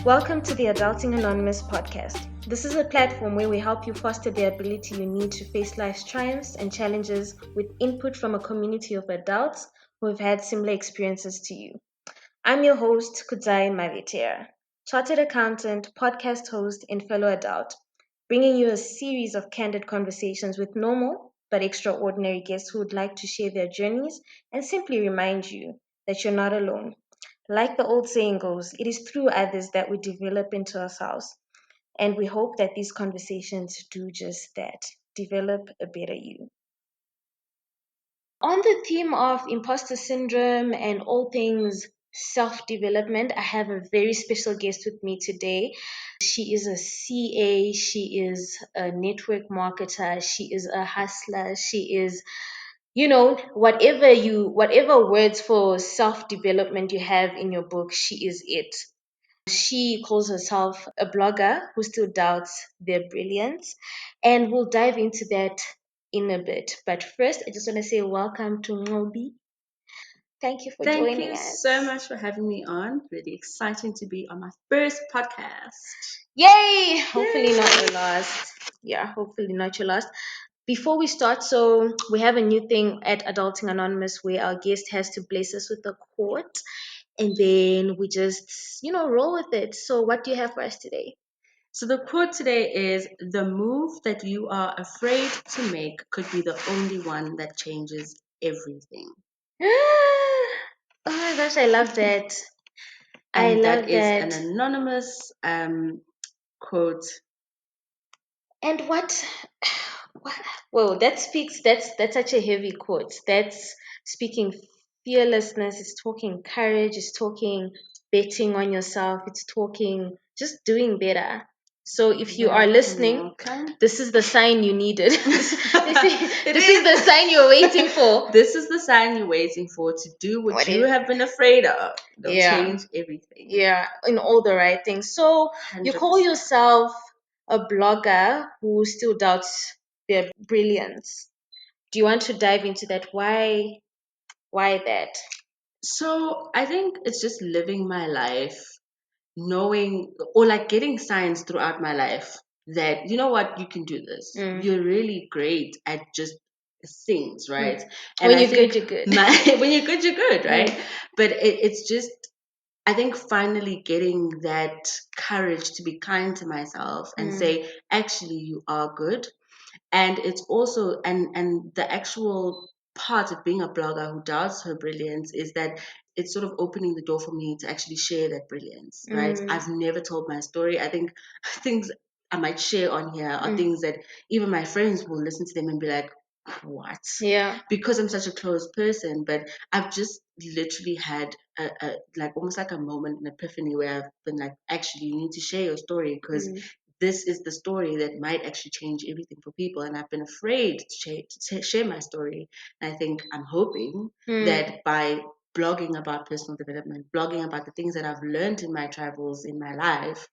Welcome to the Adulting Anonymous podcast. This is a platform where we help you foster the ability you need to face life's triumphs and challenges with input from a community of adults who have had similar experiences to you. I'm your host, Kudzai Mavitera, chartered accountant, podcast host, and fellow adult, bringing you a series of candid conversations with normal but extraordinary guests who would like to share their journeys and simply remind you that you're not alone. Like the old saying goes, it is through others that we develop into ourselves. And we hope that these conversations do just that, develop a better you. On the theme of imposter syndrome and all things self-development, I have a very special guest with me today. She is a CA, she is a network marketer, she is a hustler, she is whatever words for self-development you have in your book, she is it. She calls herself a blogger who still doubts their brilliance, and we'll dive into that in a bit. But first, I just want to say welcome to Nqobi. Thank you for joining Thank you us. so much for having me on. Really exciting to be on my first podcast. Yay! Hopefully not your last. Yeah, hopefully not your last. Before we start, so we have a new thing at Adulting Anonymous where our guest has to bless us with a quote and then we just, roll with it. So what do you have for us today? So the quote today is, "The move that you are afraid to make could be the only one that changes everything." Oh my gosh, I love that. I And love that is an that. anonymous quote. And what whoa, that's such a heavy quote. That's speaking fearlessness, it's talking courage, it's talking betting on yourself, it's talking just doing better. So if you are listening, this is the sign you needed. this is the sign you're waiting for. This is the sign you're waiting for to do what you have been afraid of. They'll change everything. Yeah, in all the right things. So 100%. You call yourself a blogger who still doubts their brilliance. Do you want to dive into that? Why that? So I think it's just living my life knowing or like getting signs throughout my life that, you know what, you can do this. You're really great at just things, right? And When you're good, you're good. When you're good, you're good, right? But it's just, I think finally getting that courage to be kind to myself and say, actually, you are good. And it's also, and the actual part of being a blogger who does her brilliance is that it's sort of opening the door for me to actually share that brilliance, right? I've never told my story. I think things I might share on here are things that even my friends will listen to them and be like, what? Yeah. Because I'm such a closed person. But I've just literally had a like almost like a moment, an epiphany where I've been like, actually, you need to share your story because this is the story that might actually change everything for people. And I've been afraid to share my story. And I think I'm hoping that by blogging about personal development, blogging about the things that I've learned in my travels in my life,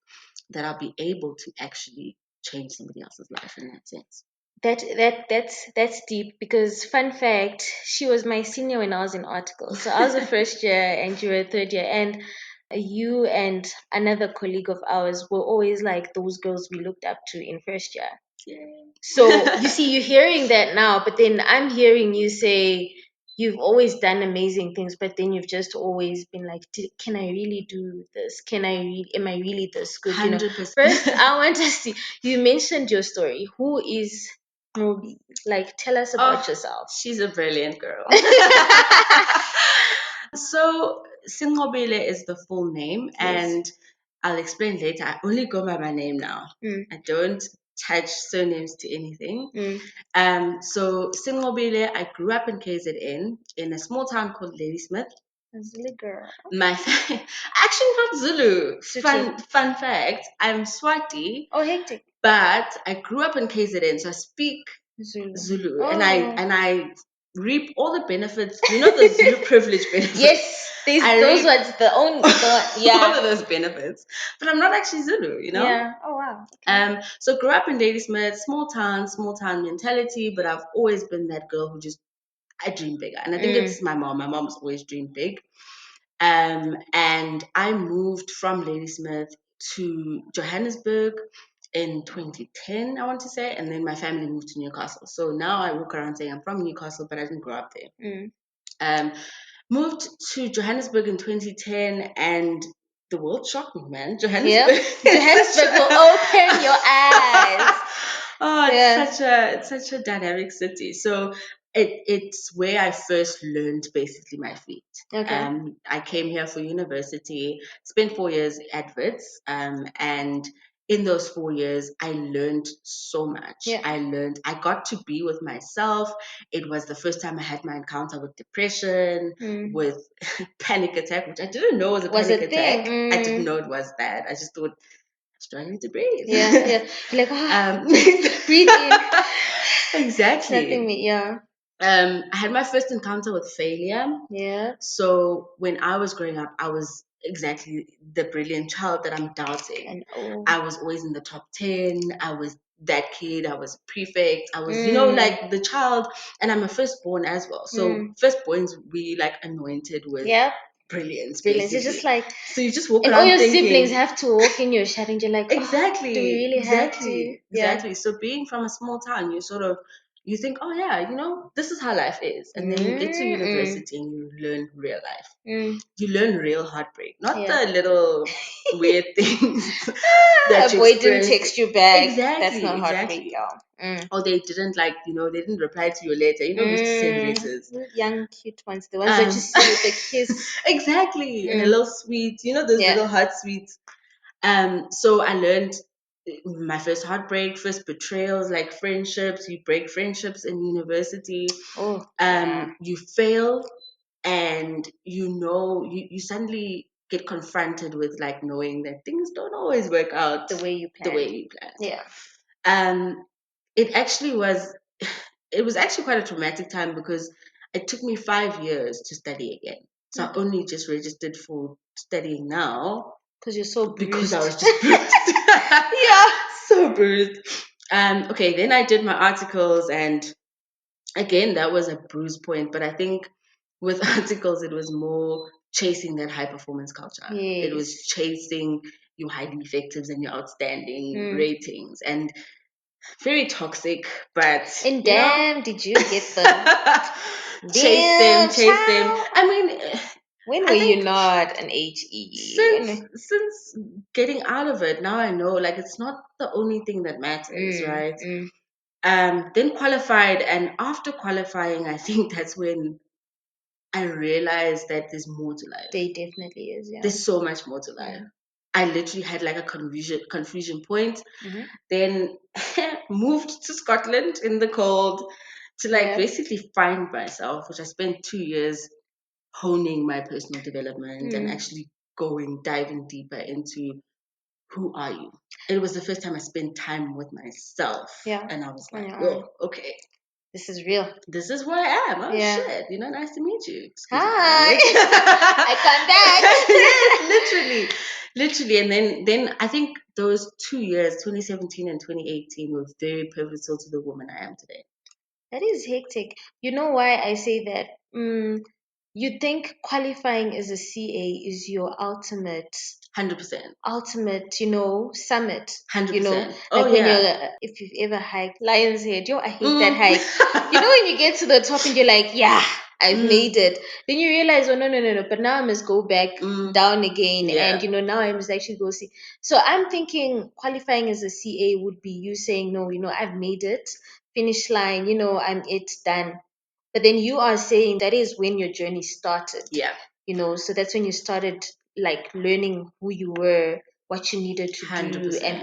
that I'll be able to actually change somebody else's life in that sense. That's deep because fun fact, she was my senior when I was in articles. So I was a first year and you were a third year, and you and another colleague of ours were always like those girls we looked up to in first year. Yay. So you see, you're hearing that now, but then I'm hearing you say you've always done amazing things, but then you've just always been like, can I really do this? Am I really this good? 100%. First, I want to see, you mentioned your story. Who is Nqobi? Like, tell us about yourself. She's a brilliant girl. So, Nqobile is the full name, and I'll explain later. I only go by my name now. I don't attach surnames to anything. So, Nqobile, I grew up in KZN in a small town called Ladysmith. A Zulu girl. Actually not Zulu. Fun fact, I'm Swati. Oh, hectic. But I grew up in KZN, so I speak Zulu. Oh. And I reap all the benefits. You know the Zulu privilege benefits. Yes, those ones, the only yeah. all of those benefits. But I'm not actually Zulu, Yeah. Oh wow. Okay. So grew up in Ladysmith, small town mentality, but I've always been that girl who just I dream bigger. And I think it's my mom. My mom's always dreamed big. And I moved from Ladysmith to Johannesburg in 2010, I want to say, and then my family moved to Newcastle. So now I walk around saying I'm from Newcastle, but I didn't grow up there. Um, moved to Johannesburg in 2010, and the world shocked me, man. Johannesburg, Johannesburg will open your eyes. Oh, it's such a dynamic city. So it's where I first learned basically my feet. Okay. I came here for university, spent 4 years at Wits, and in those 4 years, I learned so much. Yeah. I got to be with myself. It was the first time I had my encounter with depression, with panic attack, which I didn't know was a panic attack. I didn't know it was that. I just thought struggling to breathe. Yeah. You're like, breathe in. Exactly. Yeah. I had my first encounter with failure. Yeah. So when I was growing up, I was exactly the brilliant child that I'm doubting. I was always in the top 10. I was that kid. I was prefect. I was, like the child. And I'm a firstborn as well. So firstborns, we like anointed with brilliance, basically. It's just like, so you just walk and around all your thinking, siblings have to walk in your shadow and you're like, exactly, do we really have to? exactly. So being from a small town, you think, oh yeah, this is how life is. And then you get to university and you learn real life. You learn real heartbreak, not the little weird things that you boy didn't experience. text you back. Exactly, That's not heartbreak, exactly. y'all. Or they didn't they didn't reply to your letter. We used to send letters. Young cute ones, the ones that you see with the kiss. Exactly, and a little sweet, those little heart sweets. So I learned my first heartbreak, first betrayals, like friendships. You break friendships in university. You fail, and you suddenly get confronted with like knowing that things don't always work out the way you planned. Yeah. It actually was. It was actually quite a traumatic time because it took me 5 years to study again. So I only just registered for studying now because you're so bruised. Because I was just bruised. Yeah, so bruised. Okay, then I did my articles, and again, that was a bruise point. But I think with articles, it was more chasing that high performance culture. Yes. It was chasing your highly effectives and your outstanding ratings, and very toxic. But and damn, did you get them? Chase them. I mean, when were you not an HE? Since getting out of it, now I know like it's not the only thing that matters, right? Then qualified, and after qualifying, I think that's when I realized that there's more to life. There definitely is, yeah. There's so much more to life. I literally had like a confusion point. Then moved to Scotland in the cold to basically find myself, which I spent 2 years honing my personal development and actually diving deeper into who are you. It was the first time I spent time with myself. Yeah. And I was like, oh, okay. This is real. This is where I am. Oh shit. Nice to meet you. Excuse Hi. I come back. Literally. And then I think those 2 years, 2017 and 2018, were very pivotal to the woman I am today. That is hectic. You know why I say that? You think qualifying as a CA is your ultimate 100%. Ultimate, summit. 100%. Like when you're, if you've ever hiked Lion's Head, I hate that hike. When you get to the top and you're like, yeah, I've made it. Then you realize, oh, no. But now I must go back down again. Yeah. And, now I must actually go see. So I'm thinking qualifying as a CA would be you saying, no, I've made it. Finish line, I'm done. But then you are saying that is when your journey started. Yeah. So that's when you started like learning who you were, what you needed to 100%. Do, and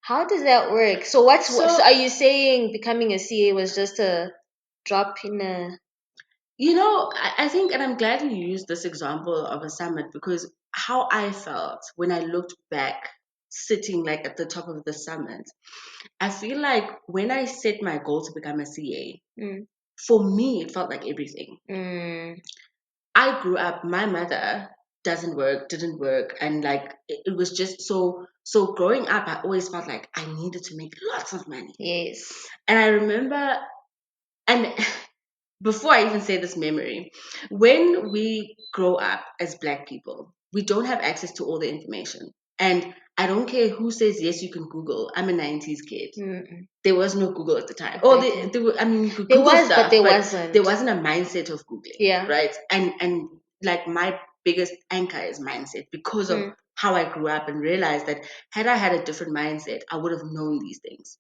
how does that work? So so are you saying becoming a CA was just a drop in a... I think, and I'm glad you used this example of a summit, because how I felt when I looked back sitting like at the top of the summit, I feel like when I set my goal to become a CA, for me, it felt like everything. I grew up, my mother didn't work, and like it was just so growing up, I always felt like I needed to make lots of money. Yes. And I remember, and before I even say this memory, when we grow up as Black people, we don't have access to all the information. And I don't care who says yes, you can Google. I'm a 90s kid. Mm-mm. There was no Google at the time. Exactly. There were, I mean, you could There Google was, stuff, but there wasn't. there wasn't a mindset of Googling. Yeah. Right. And like my biggest anchor is mindset because of how I grew up and realized that had I had a different mindset, I would have known these things.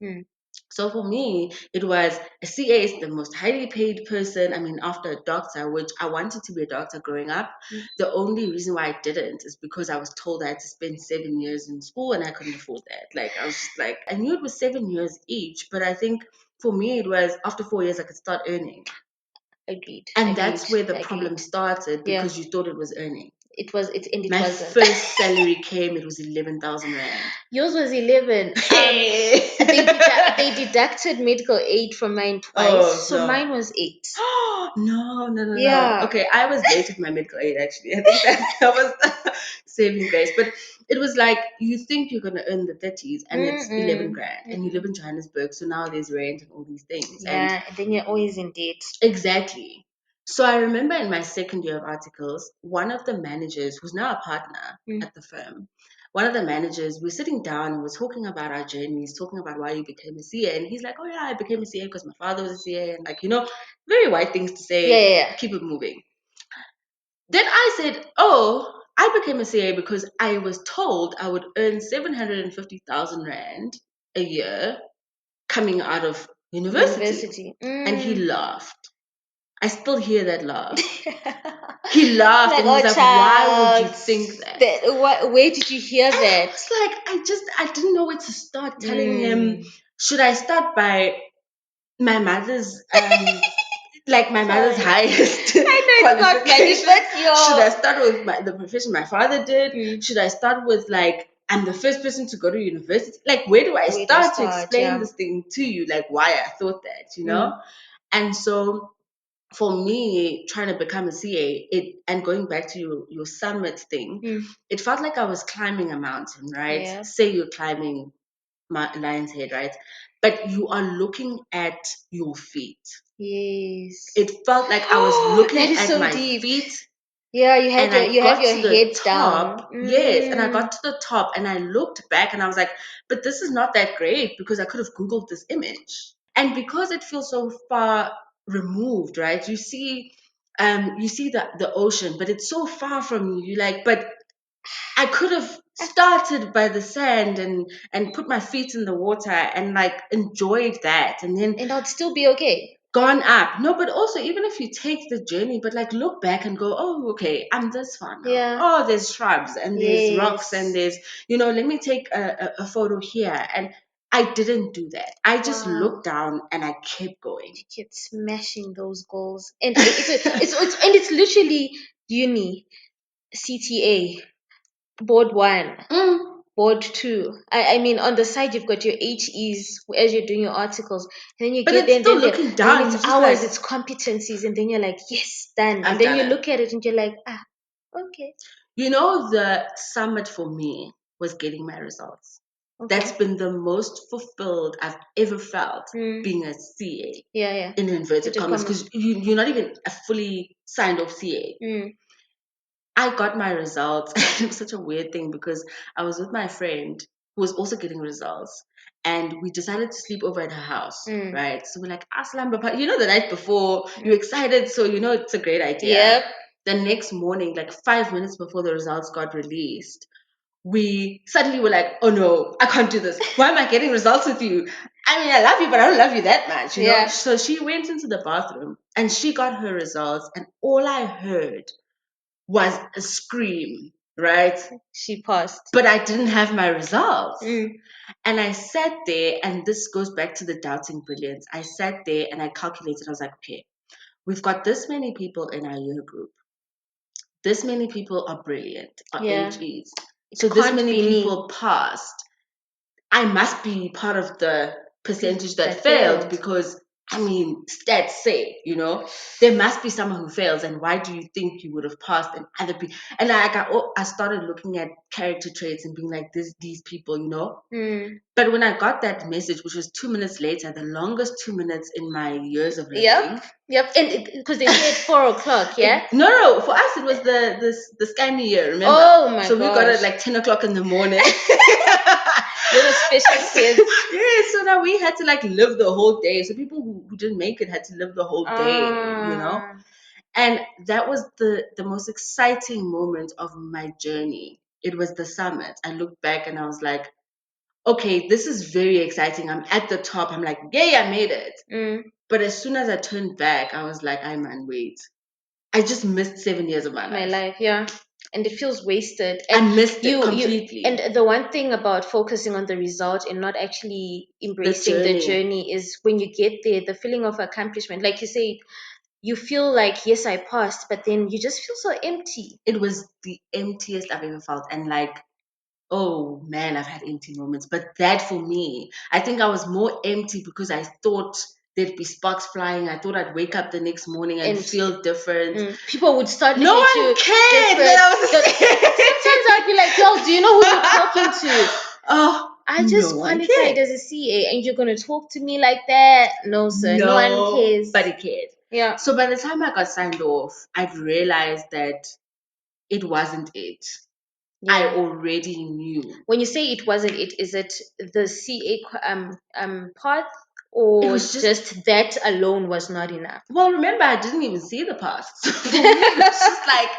So for me, it was a CA is the most highly paid person. I mean, after a doctor, which I wanted to be a doctor growing up. The only reason why I didn't is because I was told I had to spend 7 years in school and I couldn't afford that. Like, I was just like, I knew it was 7 years each, but I think for me, it was after 4 years, I could start earning. Agreed. And that's where the problem started because you thought it was earning. It was, it My wasn't. first salary came, it was 11,000 Rand. Yours was 11. Hey. They deducted medical aid from mine twice, so mine was 8. No. Okay, I was late with my medical aid actually. I think that was saving grace. But it was like you think you're gonna earn the 30s and it's 11 grand and you live in Johannesburg, so now there's rent and all these things. Yeah, and then you're always in debt. Exactly. So I remember in my second year of articles, one of the managers, who's now a partner at the firm, one of the managers, we're sitting down and we're talking about our journeys, talking about why you became a CA. And he's like, oh yeah, I became a CA because my father was a CA. And like, very white things to say, Yeah. keep it moving. Then I said, oh, I became a CA because I was told I would earn 750,000 Rand a year coming out of university. And he laughed. I still hear that laugh. He laughed and he was like, why would you think that? Where did you hear that? I was like, I didn't know where to start telling him. Should I start by my mother's, my mother's highest qualification? Should I start with the profession my father did? Should I start with I'm the first person to go to university? Like, where do I start to explain this thing to you? Like, why I thought that, And so for me, trying to become a CA, and going back to your summit thing, it felt like I was climbing a mountain, right? Yeah. Say you're climbing Lion's Head, right? But you are looking at your feet. Yes. It felt like I was looking at my feet. Yeah, you have your head down. Yes, and I got to the top and I looked back and I was like, but this is not that great because I could have Googled this image. And because it feels so far removed, right? You see the ocean, but it's so far from you. You're like, but I could have started by the sand and put my feet in the water and enjoyed that, and I'd still be okay. Gone up. No, but also even if you take the journey, but look back and go, oh, okay, I'm this far now. Yeah. Oh, there's shrubs and there's rocks and there's, let me take a photo here. And I didn't do that. I just looked down and I kept going. You kept smashing those goals, and it's literally uni, CTA, board 1. Board 2. I mean, on the side you've got your HEs as you're doing your articles, and then you but get it's still looking down. Then it's hours, it's competencies, and then you're like, yes, done. And then you look at it and you're like, okay. The summit for me was getting my results. Okay. That's been the most fulfilled I've ever felt being a CA. Yeah. In inverted commas, because you're not even a fully signed off CA. I got my results. It was such a weird thing because I was with my friend who was also getting results, and we decided to sleep over at her house, right? So we're like, Aslam, the night before, you're excited, so it's a great idea. Yep. The next morning, 5 minutes before the results got released, we suddenly were like, oh no, I can't do this. Why am I getting results with you? I mean, I love you, but I don't love you that much, know? So she went into the bathroom and she got her results, and all I heard was a scream, right? She passed. But I didn't have my results. And I sat there, and this goes back to the doubting brilliance. I sat there and I calculated. I was like, okay, we've got this many people in our year group. This many people are brilliant, are HEs. So this many people passed. I must be part of the percentage that failed because I mean, stats say, there must be someone who fails, and why do you think you would have passed and other people? And I started looking at character traits and being like, these people. But when I got that message, which was 2 minutes later, the longest 2 minutes in my years of living. Yep. And because they say at 4 o'clock, yeah. No. For us, it was the Sky year. Remember? Oh my So we got it gosh. like 10 o'clock in the morning. Little special kids. Yeah, so now we had to like live the whole day. So people who didn't make it had to live the whole day. And that was the most exciting moment of my journey. It was the summit. I looked back and I was like, okay, this is very exciting. I'm at the top. I'm like, yay, I made it. But as soon as I turned back, I was like, man, wait. I just missed 7 years of my life. Yeah. And it feels wasted. And I missed it completely. And the one thing about focusing on the result and not actually embracing the journey is when you get there, the feeling of accomplishment. Like you say, you feel like, yes, I passed, but then you just feel so empty. It was the emptiest I've ever felt. And like, oh man, I've had empty moments. But that for me, I think I was more empty because I thought there'd be sparks flying. I thought I'd wake up the next morning and feel different. People would start no looking at one you cared sometimes I'd be like, yo, do you know who you're talking to? Oh, I just qualified as a CA and you're going to talk to me like that? No, sir. No one cares. Nobody cared. Yeah. So by the time I got signed off, I'd realized that it wasn't it. Yeah. I already knew. When you say it wasn't it, is it the CA path, or it was just that alone was not enough? Well, remember, I didn't even see the path. So for me, it was just like,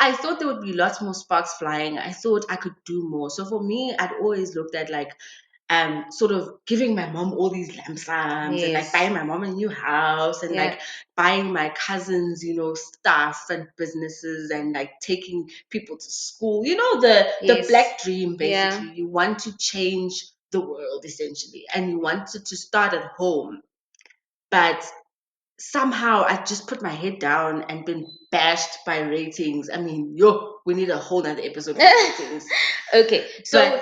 I thought there would be lots more sparks flying. I thought I could do more. So for me, I'd always looked at like, sort of giving my mom all these lamp sums and like buying my mom a new house and like buying my cousins, stuff and businesses and like taking people to school. The black dream, basically. Yeah. You want to change the world essentially, and you wanted to start at home. But somehow I just put my head down and been bashed by ratings. I mean, we need a whole nother episode for ratings. Okay, so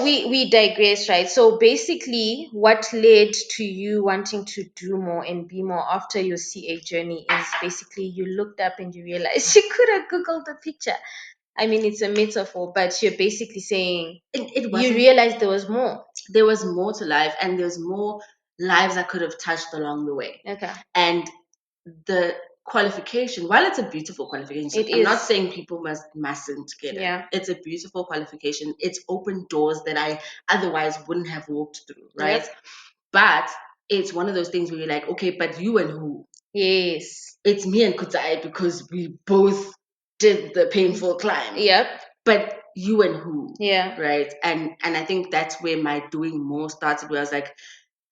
we digress, right? So basically, what led to you wanting to do more and be more after your CA journey is basically you looked up and you realized you could have Googled the picture. I mean, it's a metaphor, but you're basically saying you realized there was more. There was more to life, and there's more lives I could have touched along the way. Okay. And the qualification, while it's a beautiful qualification, I'm not saying people mustn't get it. It's a beautiful qualification. It's opened doors that I otherwise wouldn't have walked through, right? Yep. But it's one of those things where you're like, okay, but you and who? Yes. It's me and Kutsai because we both did the painful climb. Yep. But you and who? Yeah. Right? And I think that's where my doing more started, where I was like,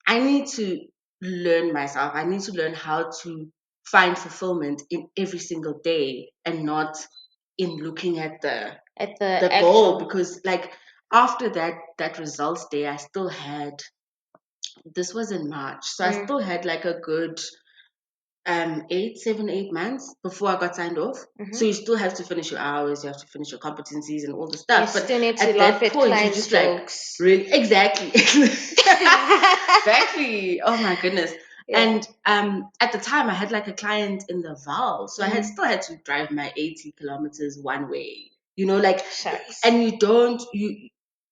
I need to learn myself. I need to learn how to find fulfillment in every single day and not in looking at the goal. Because like after that results day, I still had, this was in March, so I still had like a good 8 months before I got signed off. So you still have to finish your hours, you have to finish your competencies and all the stuff. You still need to laugh at clients' jokes. Like, really, exactly. Exactly. Oh my goodness. Yeah. And at the time I had like a client in the Val, so I still had to drive my 80 kilometers one way. Shucks. And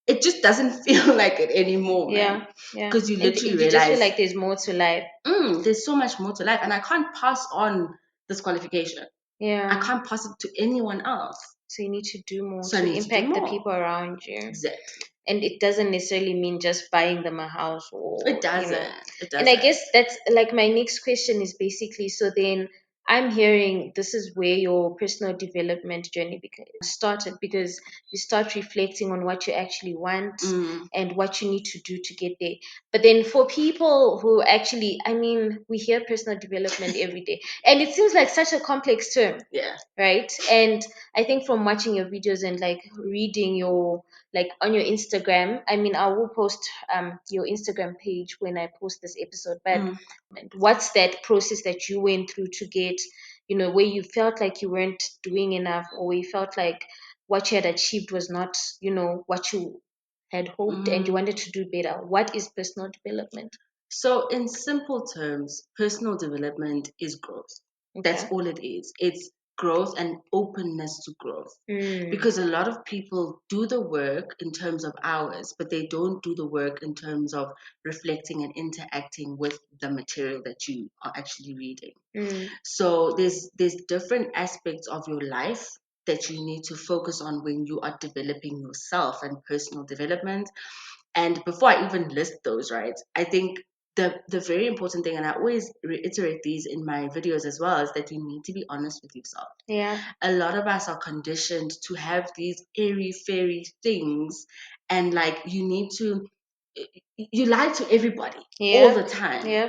it just doesn't feel like it anymore. Yeah. Because you literally realize, just feel like there's more to life. There's so much more to life, and I can't pass on this qualification. Yeah. I can't pass it to anyone else. So you need to do more to impact the people around you. Exactly. And it doesn't necessarily mean just buying them a house or it doesn't. It doesn't. And I guess that's like my next question is basically, so then I'm hearing this is where your personal development journey started, because you start reflecting on what you actually want and what you need to do to get there. But then for people who actually, I mean, we hear personal development every day and it seems like such a complex term. Yeah. Right. And I think from watching your videos and like reading your, like on your Instagram, I mean, I will post your Instagram page when I post this episode, but what's that process that you went through to get, where you felt like you weren't doing enough, or where you felt like what you had achieved was not, what you had hoped and you wanted to do better? What is personal development? So, in simple terms, personal development is growth. That's Okay. all it is. It's growth and openness to growth. Mm. Because a lot of people do the work in terms of hours, but they don't do the work in terms of reflecting and interacting with the material that you are actually reading. Mm. So there's different aspects of your life that you need to focus on when you are developing yourself and personal development. And before I even list those, right, I think the very important thing, and I always reiterate these in my videos as well, is that you need to be honest with yourself. Yeah. A lot of us are conditioned to have these airy fairy things, and like you lie to everybody all Yeah. the time. Yeah.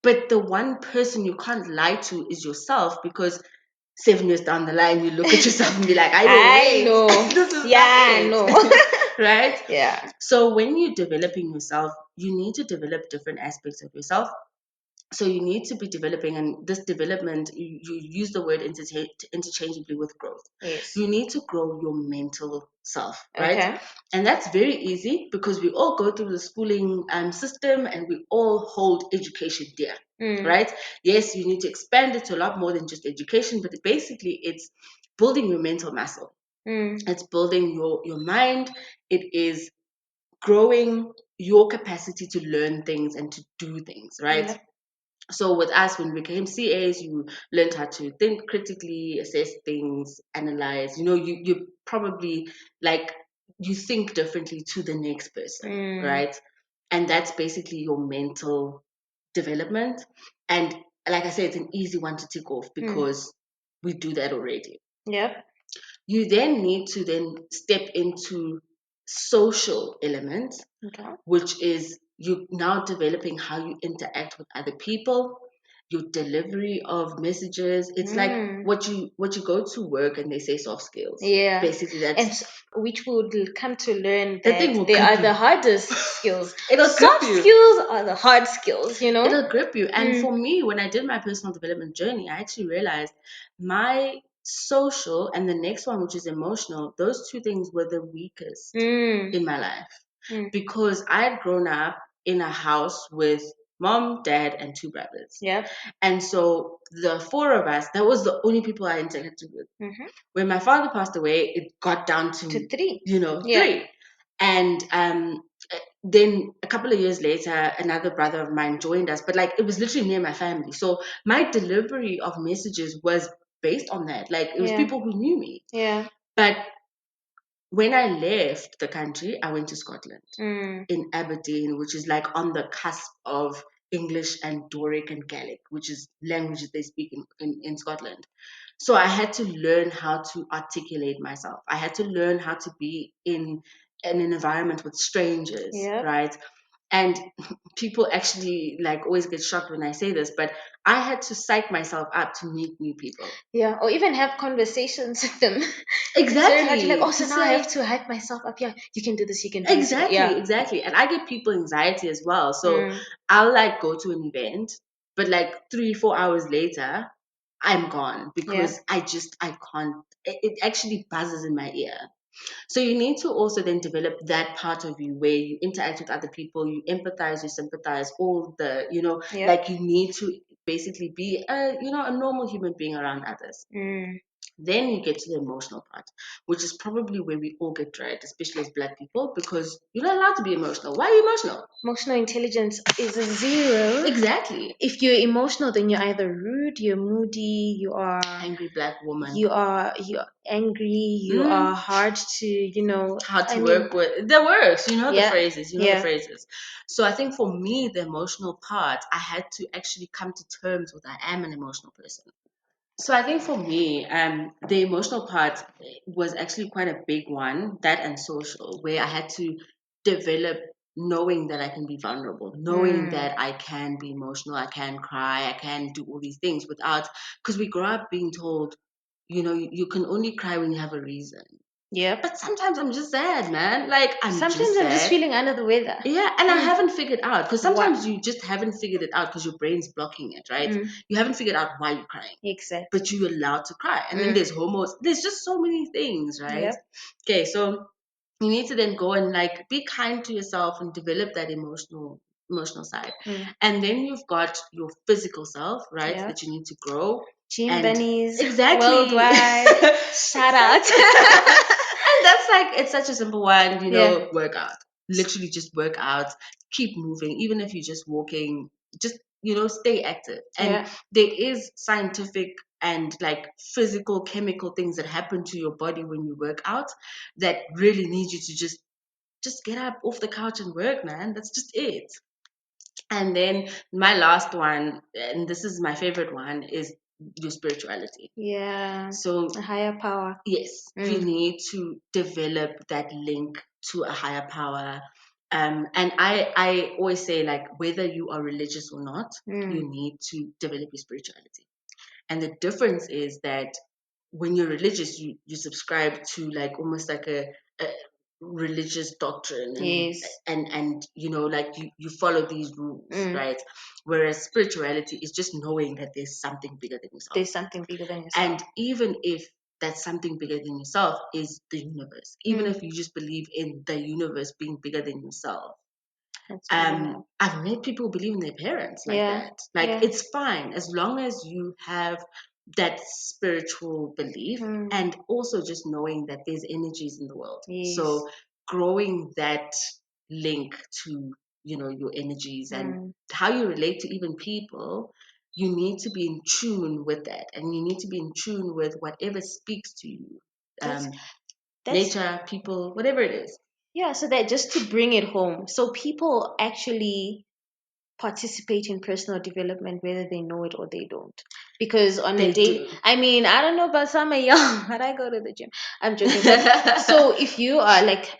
But the one person you can't lie to is yourself, because 7 years down the line, you look at yourself and be like, I know, I wait, know. this is Yeah, not I know. it. Right? Yeah. So when you're developing yourself, you need to develop different aspects of yourself. So you need to be developing, and this development, you use the word interchangeably with growth. Yes. You need to grow your mental self, right? Okay. And that's very easy because we all go through the schooling system, and we all hold education dear, Mm. right? Yes, you need to expand it to a lot more than just education, but basically it's building your mental muscle. Mm. It's building your mind. It is growing your capacity to learn things and to do things, right? Yeah. So with us, when we became CAs, you learned how to think critically, assess things, analyze. You probably, like, you think differently to the next person, Mm. right? And that's basically your mental development. And like I said, it's an easy one to tick off Mm. because we do that already. Yep. You then need to then step into social elements, Okay. which is you now developing how you interact with other people, your delivery of messages. It's like Mm. what you go to work and they say soft skills. Yeah. Basically, And that's which would come to learn the thing that will they grip are you. the hardest skills. It'll grip Soft you. skills are the hard skills, you know? It'll grip you. And Mm. for me, when I did my personal development journey, I actually realized my social and the next one, which is emotional, those two things were the weakest Mm. in my life, Mm. because I had grown up in a house with mom, dad, and two brothers. Yep. And so the four of us, that was the only people I interacted with. Mm-hmm. When my father passed away, it got down To to, three. Yeah. three. And then a couple of years later, another brother of mine joined us, but like it was literally near my family. So my delivery of messages was based on that. Like it was Yeah. people who knew me. Yeah. But when I left the country, I went to Scotland, Mm. in Aberdeen, which is like on the cusp of English and Doric and Gaelic, which is languages they speak in Scotland. So I had to learn how to articulate myself. I had to learn how to be in an environment with strangers, Yep. right? And people actually like always get shocked when I say this, but I had to psych myself up to meet new people. Yeah. Or even have conversations with them. It's very hard to like, Exactly. oh, To so now I say, have to hype myself up. Yeah, you can do this, you can do this. exactly, Yeah. exactly. And I get people anxiety as well. So Mm. I'll like go to an event, but like 3, 4 hours later, I'm gone Yeah. because I can't. It actually buzzes in my ear. So you need to also then develop that part of you where you interact with other people, you empathize, you sympathize, all the, Yep. like you need to basically be a normal human being around others. Mm. Then you get to the emotional part, which is probably where we all get dragged, especially as Black people, because you're not allowed to be emotional. Why are you emotional? Emotional intelligence is a zero. Exactly. If you're emotional, then you're either rude, you're moody, Angry Black woman. you're angry, you Mm. are hard to, How I to mean, work with the works, the yeah, phrases, yeah, So I think for me, the emotional part, I had to actually come to terms with I am an emotional person. So I think for me, the emotional part was actually quite a big one, that and social, where I had to develop knowing that I can be vulnerable, knowing mm, that I can be emotional, I can cry, I can do all these things without, because we grow up being told, you can only cry when you have a reason. yep. But sometimes I'm just sad, man. Like, I'm just Sometimes I'm just sad. feeling under the weather. Yeah, and I Mm. haven't figured out, because What? sometimes you just haven't figured it out because your brain's blocking it, right? Mm, You haven't figured out why you're crying, but exactly. you're allowed to cry. And then Mm, there's homos, there's just so many things, right? yep. Okay, so you need to then go and like be kind to yourself and develop that emotional emotional side. And then you've got your physical self, right? That you need to grow. Gym bunnies, exactly, worldwide. Shout out. And that's like, it's such a simple one, workout. Literally just work out, keep moving, even if you're just walking, just, stay active. And there is scientific and like physical chemical things that happen to your body when you work out that really need you to just get up off the couch and work, man. That's just it. And then my last one, and this is my favorite one, is your spirituality. Yeah. So a higher power. Yes, you need to develop that link to a higher power. And I always say, like, whether you are religious or not, you need to develop your spirituality. And the difference is that when you're religious, you subscribe to like almost like a religious doctrine, and like you follow these rules, right? Whereas spirituality is just knowing that there's something bigger than yourself. There's something bigger than yourself. And even if that something bigger than yourself is the universe, even if you just believe in the universe being bigger than yourself, I've met people believe in their parents like that. Like, it's fine as long as you have that spiritual belief, and also just knowing that there's energies in the world. So growing that link to your energies and how you relate to even people, you need to be in tune with that, and you need to be in tune with whatever speaks to you. That's nature, people, whatever it is. Yeah, so that just to bring it home, so people actually participate in personal development whether they know it or they don't, because on a day, I mean, I don't know about some of y'all, but I go to the gym. I'm joking. So if you are like,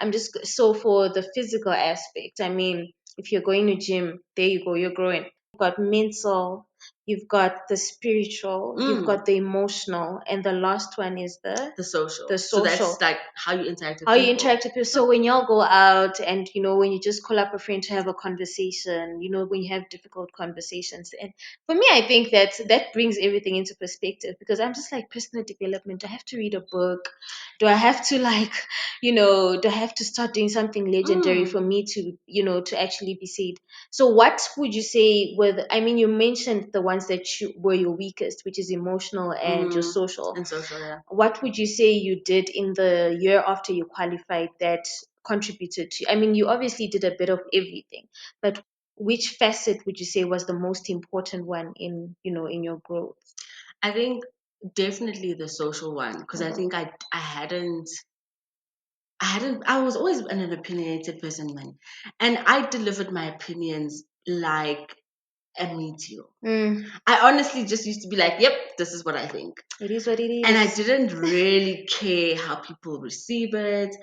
so for the physical aspect, I mean, if you're going to gym, there you go, you're growing. You've got mental, you've got the spiritual, you've got the emotional, and the last one is the social. So that's like how you interact with people. You interact with people. So when y'all go out and, when you just call up a friend to have a conversation, when you have difficult conversations. And for me, I think that brings everything into perspective, because I'm just like, personal development. Do I have to read a book? Do I have to do I have to start doing something legendary for me to, to actually be saved? So what would you say you mentioned the ones that were your weakest, which is emotional and your social. And social, yeah. What would you say you did in the year after you qualified that contributed to, you obviously did a bit of everything, but which facet would you say was the most important one in your growth? I think definitely the social one, because I think I was always an opinionated person, man. And I delivered my opinions like a meteor. I honestly just used to be like, yep, this is what I think. It is what it is. And I didn't really care how people receive it.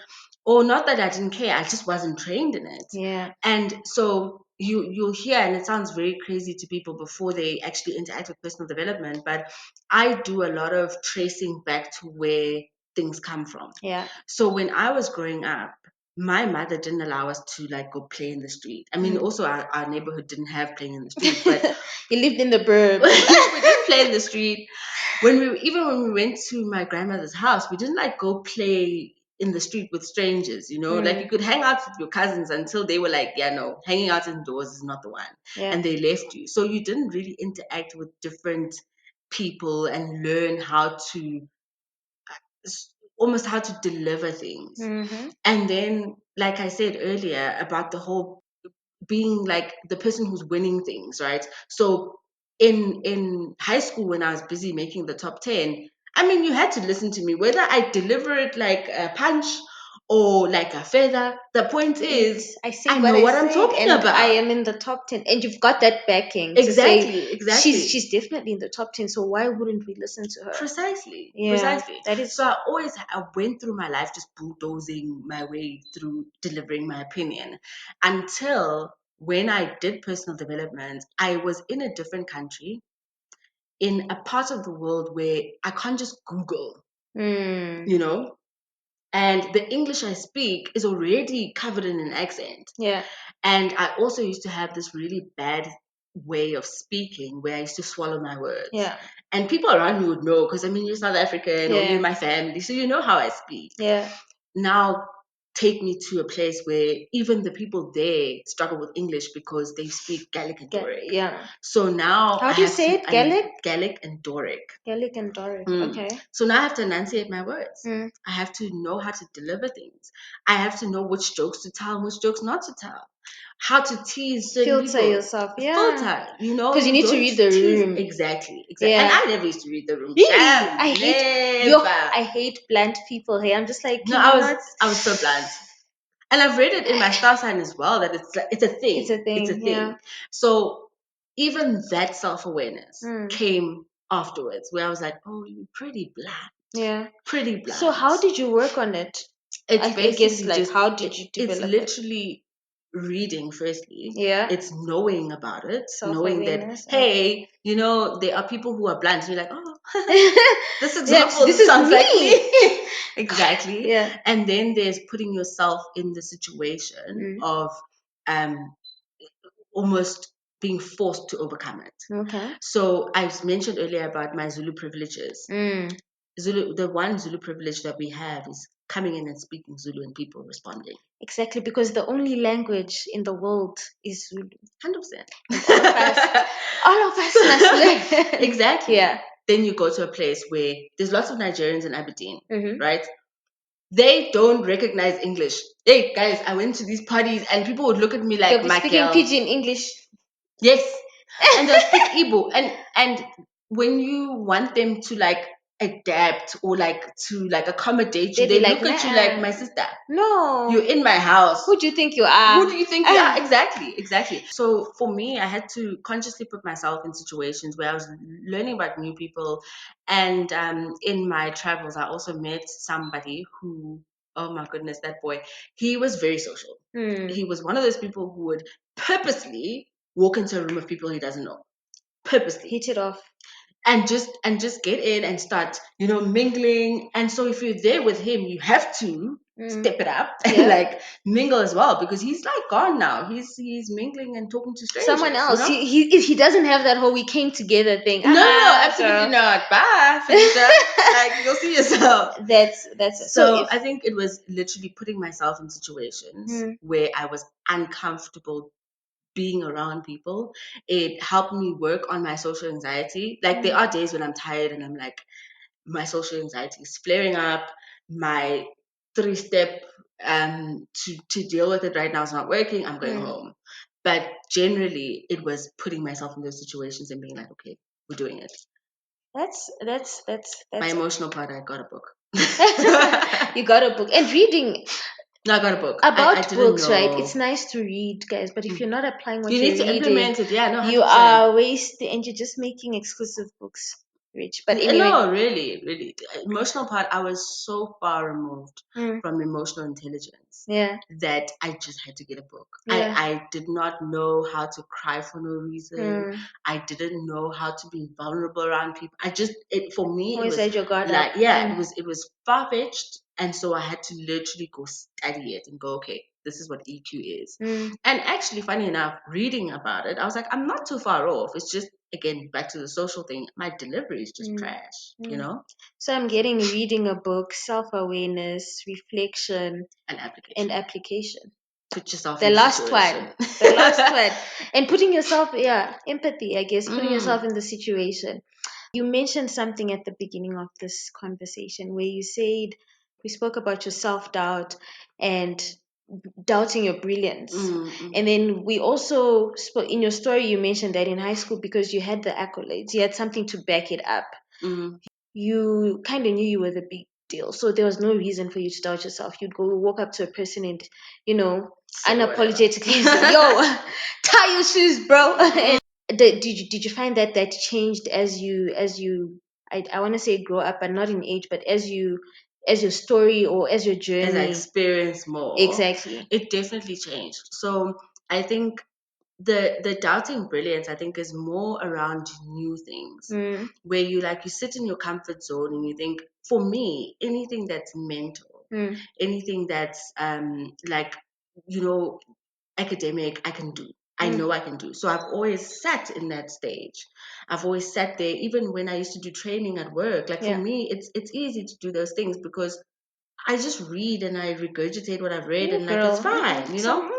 Or not that I didn't care, I just wasn't trained in it. Yeah. And so you'll hear, and it sounds very crazy to people before they actually interact with personal development, but I do a lot of tracing back to where things come from. Yeah. So when I was growing up, my mother didn't allow us to like go play in the street. I mean, also our neighborhood didn't have playing in the street, but you lived in the burbs. We didn't play in the street. When we went to my grandmother's house, we didn't like go play in the street with strangers, like you could hang out with your cousins until they were like, yeah, no, hanging out indoors is not the one. Yeah. And they left you. So you didn't really interact with different people and learn how to almost how to deliver things. And then, like I said earlier, about the whole being like the person who's winning things, right? So in high school, when I was busy making the top 10, I mean, you had to listen to me, whether I deliver it like a punch or like a feather. The point is, I know what I'm talking about. I am in the top 10, and you've got that backing. Exactly. She's definitely in the top 10, so why wouldn't we listen to her? Precisely. That is. So I went through my life just bulldozing my way through delivering my opinion until when I did personal development, I was in a different country, in a part of the world where I can't just Google, and the English I speak is already covered in an accent. Yeah. And I also used to have this really bad way of speaking where I used to swallow my words. Yeah. And people around me would know, because I mean, you're South African or you're my family, so you know how I speak. Yeah. Now, take me to a place where even the people there struggle with English because they speak Gaelic and Doric. Yeah. So now How do you say it? Gaelic? Gaelic and Doric. Gaelic and Doric. Okay. So now I have to enunciate my words. I have to know how to deliver things. I have to know which jokes to tell and which jokes not to tell. How to tease certain Filter people. yourself, yeah. Filter, because you need to read the room. Exactly. Yeah. And I never used to read the room. Really? Damn, I hate blunt people. Hey, I'm just like, no, I was so blunt. And I've read it in my star sign as well that it's a thing. It's a thing. Yeah. So even that self-awareness came afterwards, where I was like, oh, you're pretty blunt. Yeah. Pretty blunt. So how did you work on it? It's basically, I guess, like, how did you develop it? It's literally reading firstly. Yeah. It's knowing about it. Knowing that, hey, there are people who are blunt. You're like, oh, this example sounds like me. Exactly. Yeah. And then there's putting yourself in the situation of almost being forced to overcome it. Okay. So I mentioned earlier about my Zulu privileges. The one Zulu privilege that we have is coming in and speaking Zulu and people responding. Exactly, because the only language in the world is Zulu. 100%. All of us must learn. Exactly. Yeah. Then you go to a place where there's lots of Nigerians in Aberdeen, right? They don't recognize English. Hey guys, I went to these parties and people would look at me like, they'll be speaking pidgin English. Yes. And they'll speak Igbo. And when you want them to like adapt or like to like accommodate you, they look at you like, my sister. No. You're in my house. Who do you think you are? Who do you think you are? Exactly. So for me, I had to consciously put myself in situations where I was learning about new people. And in my travels, I also met somebody who, oh my goodness, that boy, he was very social. He was one of those people who would purposely walk into a room of people he doesn't know. Purposely. Hit it off. And just get in and start, mingling. And so if you're there with him, you have to step it up and like mingle as well, because he's like gone now. He's mingling and talking to strangers. Someone else. He doesn't have that whole we came together thing. No, absolutely not. Bye, Felicia. Like, you'll see yourself. That's so I think it was literally putting myself in situations where I was uncomfortable being around people. It helped me work on my social anxiety. Like, there are days when I'm tired and I'm like, my social anxiety is flaring up. My 3-step to deal with it right now is not working. I'm going home. But generally, it was putting myself in those situations and being like, okay, we're doing it. That's my emotional part. I got a book. You got a book. And reading. No, I got a book. About books, right? It's nice to read, guys, but if you're not applying what you're reading, you need to implement it. Yeah, no, 100%. You are wasting, and you're just making exclusive books rich. But anyway, no, really, emotional part. I was so far removed from emotional intelligence. Yeah, that I just had to get a book. Yeah. I did not know how to cry for no reason. I didn't know how to be vulnerable around people. For me, always had your guard like, up. Yeah, it was far fetched. And so I had to literally go study it and go, okay, this is what EQ is. And actually, funny enough, reading about it, I was like, I'm not too far off. It's just, again, back to the social thing, my delivery is just trash, So I'm getting reading a book, self-awareness, reflection, and application. Put yourself the in last situation. The last one. And putting yourself, empathy, I guess, putting yourself in the situation. You mentioned something at the beginning of this conversation where you said, we spoke about your self-doubt and doubting your brilliance. And then we also spoke, in your story, you mentioned that in high school, because you had the accolades, you had something to back it up. You kind of knew you were the big deal. So there was no reason for you to doubt yourself. You'd go walk up to a person and, unapologetically say, yo, tie your shoes, bro. And did you find that changed as you I want to say grow up, but not in age, but as your story or as your journey, as I experience more, exactly, it definitely changed. So I think the doubting brilliance, I think, is more around new things, where you sit in your comfort zone and you think, for me, anything that's mental, anything that's academic, I can do. I know I can do. So I've always sat in that stage. I've always sat there, even when I used to do training at work. For me, it's easy to do those things because I just read and I regurgitate what I've read, Yeah, and like it's girl. fine, you know.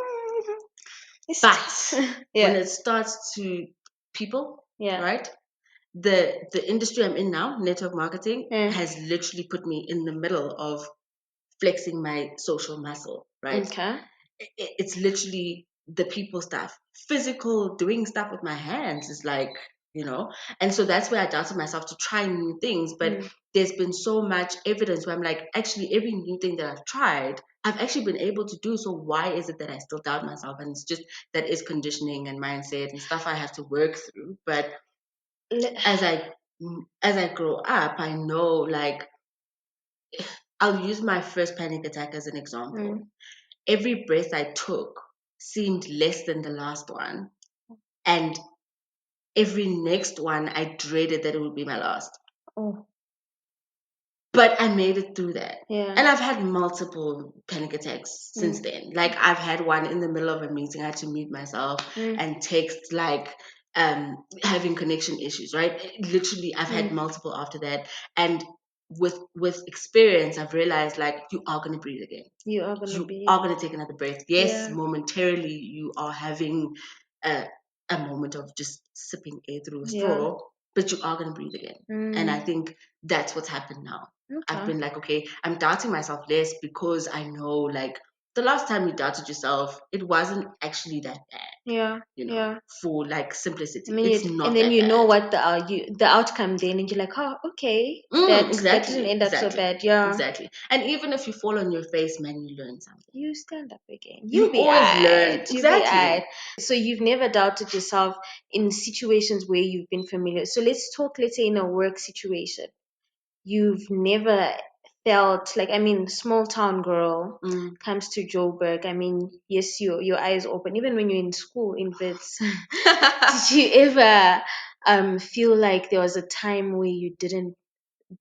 It's But yeah. when it starts to people, Yeah. right? The industry I'm in now, network marketing, Mm. has literally put me in the middle of flexing my social muscle, right? Okay. It's literally the people stuff. Physical doing stuff with my hands is like, you know, and so that's where I doubted myself to try new things. But there's been so much evidence where I'm like, actually, every new thing that I've tried, I've actually been able to do. So why is it that I still doubt myself? And it's just that is conditioning and mindset and stuff I have to work through. But as I grow up, I know, like, I'll use my first panic attack as an example. Every breath I took seemed less than the last one. And every next one, I dreaded that it would be my last. Oh. But I made it through that. Yeah. And I've had multiple panic attacks since then. Like, I've had one in the middle of a meeting. I had to mute myself and text, like, having connection issues, right? Literally, I've had multiple after that. And with experience, I've realized, like, you are going to breathe again. You are going to take another breath. Yes, momentarily you are having a, a moment of just sipping air through a straw, but you are going to breathe again. And I think that's what's happened now. Okay. I've been like, okay, I'm doubting myself less because I know, like, the last time you doubted yourself, it wasn't actually that bad. Yeah. You know, Yeah. for like simplicity, I mean, it's not and then that you know bad. what the outcome then, and you're like, oh, okay, that Exactly, didn't end up so bad. Yeah. exactly. And even if you fall on your face, man, you learn something. You stand up again. You always learn. You'll be Exactly. alright. So you've never doubted yourself in situations where you've been familiar. So let's say in a work situation. You've never felt like, I mean, small town girl comes to Joburg. I mean, yes, your eyes open. Even when you're in school in Wits, did you ever feel like there was a time where you didn't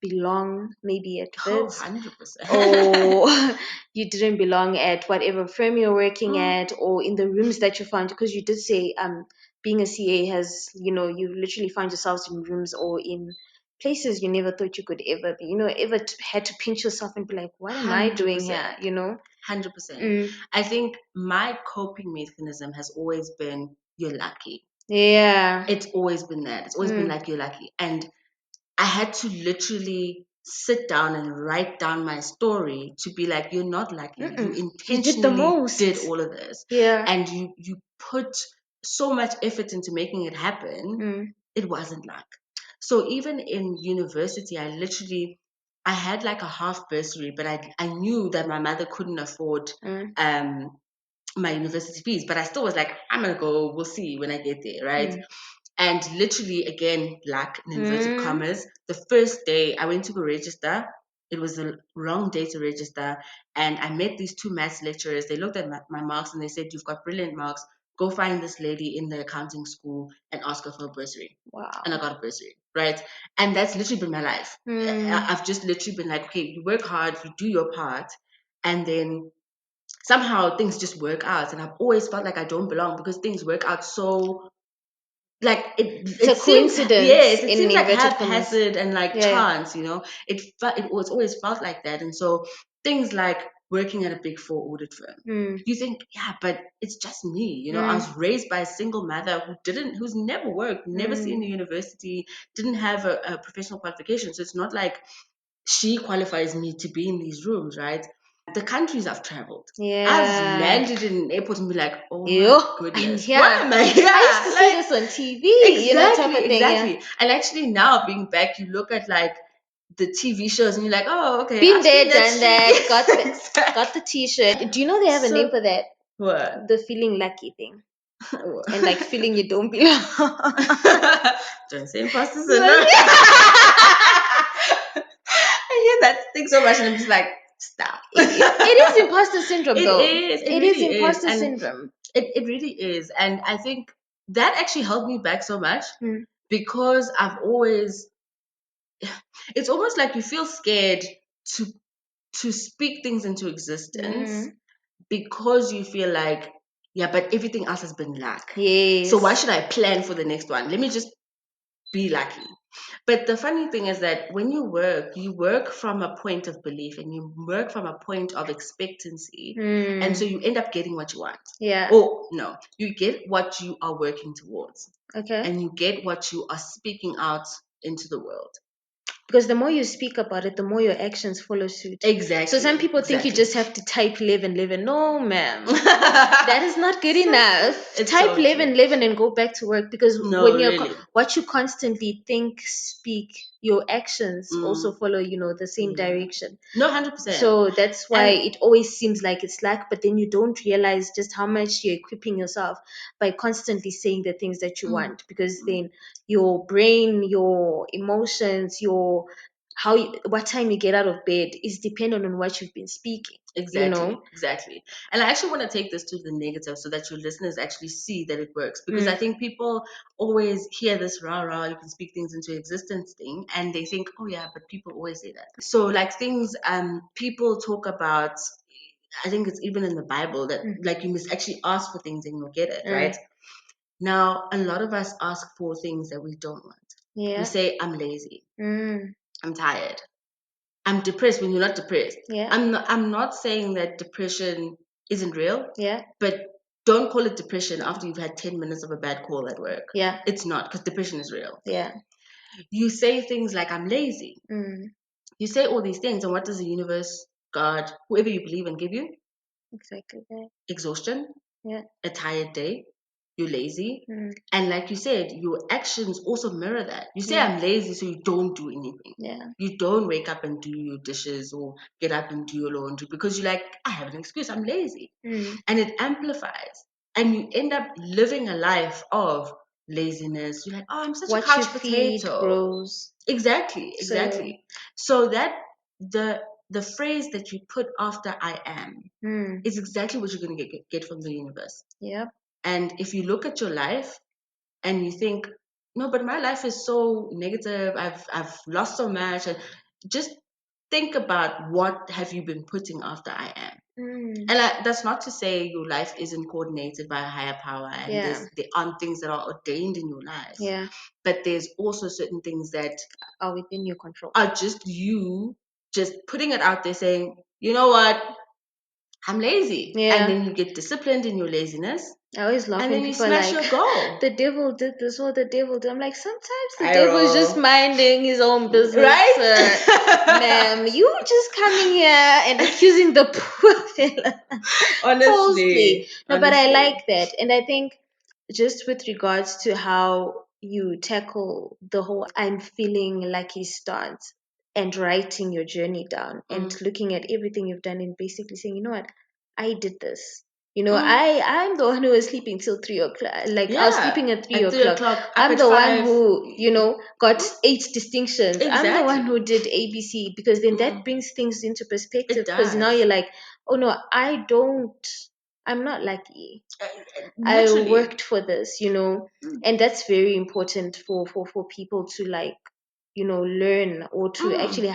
belong, maybe at Wits, 100%. or you didn't belong at whatever firm you're working at, or in the rooms that you found? Because you did say being a CA has, you literally find yourselves in rooms or in places you never thought you could ever be, ever had to pinch yourself and be like, what am I doing here? 100%. I think my coping mechanism has always been, you're lucky. Yeah. It's always been that. It's always been like, you're lucky. And I had to literally sit down and write down my story to be like, you're not lucky. You intentionally did all of this. Yeah. And you put so much effort into making it happen. It wasn't luck. So even in university, I had like a half bursary, but I knew that my mother couldn't afford my university fees. But I still was like, I'm gonna go. We'll see when I get there, right? And literally, again, luck in inverted commas. The first day I went to go register, it was the wrong day to register, and I met these two maths lecturers. They looked at my marks and they said, "You've got brilliant marks. Go find this lady in the accounting school and ask her for a bursary." Wow. And I got a bursary, right? And that's literally been my life. I've just literally been like, okay, you work hard, you do your part, and then somehow things just work out. And I've always felt like I don't belong because things work out so, like, it's a seems, coincidence. yes, it in seems like inverted commas. haphazard and like chance, it was always felt like that. And so things like working at a Big Four audit firm, you think, yeah, but it's just me, I was raised by a single mother who's never worked, never seen a university, didn't have a professional qualification. So it's not like she qualifies me to be in these rooms, right? The countries I've traveled, I've landed in an airport and be like, oh my goodness, why am I here? I used to see this on TV, type of thing. Exactly. And actually now being back, you look at like the TV shows and you're like, oh, okay, Been I've there, seen that done shit. that, got the T-shirt. Do you know they have a name for that? What? The feeling lucky thing. And like feeling you don't belong. Don't say imposter syndrome. I hear that thing so much and I'm just like, stop. It is imposter syndrome, though. It is really imposter is. syndrome. It really is. And I think that actually held me back so much because I've always, it's almost like you feel scared to speak things into existence because you feel like, yeah, but everything else has been luck. Yes. So why should I plan for the next one? Let me just be lucky. But the funny thing is that when you work from a point of belief and you work from a point of expectancy. And so you end up getting what you want. Yeah. Or no, you get what you are working towards. Okay. And you get what you are speaking out into the world. Because the more you speak about it, the more your actions follow suit. Exactly. So some people think you just have to type live and live and no, ma'am. That is not good enough. Type live and live and go back to work, because when you're what you constantly think, speak, your actions also follow, the same direction. No, 100%. So that's why it always seems like it's slack, but then you don't realize just how much you're equipping yourself by constantly saying the things that you want, because then your brain, your emotions, what time you get out of bed is dependent on what you've been speaking. Exactly. Exactly. And I actually want to take this to the negative so that your listeners actually see that it works. Because I think people always hear this rah, you can speak things into existence thing, and they think, oh yeah, but people always say that. So like things people talk about, I think it's even in the Bible that like you must actually ask for things and you'll get it, right? Now, a lot of us ask for things that we don't want. Yeah. We say, I'm lazy. I'm tired. I'm depressed when you're not depressed. Yeah. I'm not saying that depression isn't real. Yeah. But don't call it depression after you've had 10 minutes of a bad call at work. Yeah. It's not, because depression is real. Yeah. You say things like, I'm lazy. You say all these things, and what does the universe, God, whoever you believe in, give you? Exactly that. Exhaustion. Yeah. A tired day. You're lazy. And like you said, your actions also mirror that. You say, I'm lazy, so you don't do anything. Yeah. You don't wake up and do your dishes or get up and do your laundry because you're like, I have an excuse, I'm lazy. And it amplifies. And you end up living a life of laziness. You're like, oh, I'm such a couch potato. Grows. Exactly. So that the phrase that you put after I am is exactly what you're going to get from the universe. Yeah. And if you look at your life and you think, no, but my life is so negative, I've lost so much, and just think about what have you been putting after I am. And that's not to say your life isn't coordinated by a higher power, and there aren't things that are ordained in your life. Yeah. But there's also certain things that are within your control. Are just you just putting it out there saying, you know what? I'm lazy. Yeah. And then you get disciplined in your laziness. I always laugh when people are like, the devil did this or the devil did. I'm like, sometimes the devil's just minding his own business. Right? Ma'am, you just coming here and accusing the poor fella. Honestly. No, but I like that. And I think just with regards to how you tackle the whole I'm feeling lucky stance and writing your journey down and looking at everything you've done and basically saying, you know what, I did this. I'm the one who was sleeping till 3 o'clock. Like I was sleeping at 3 o'clock. I'm the one who, got 8 distinctions. Exactly. I'm the one who did ABC, because then that brings things into perspective. Because now you're like, oh no, I'm not lucky. Literally. I worked for this, and that's very important for people to learn or to actually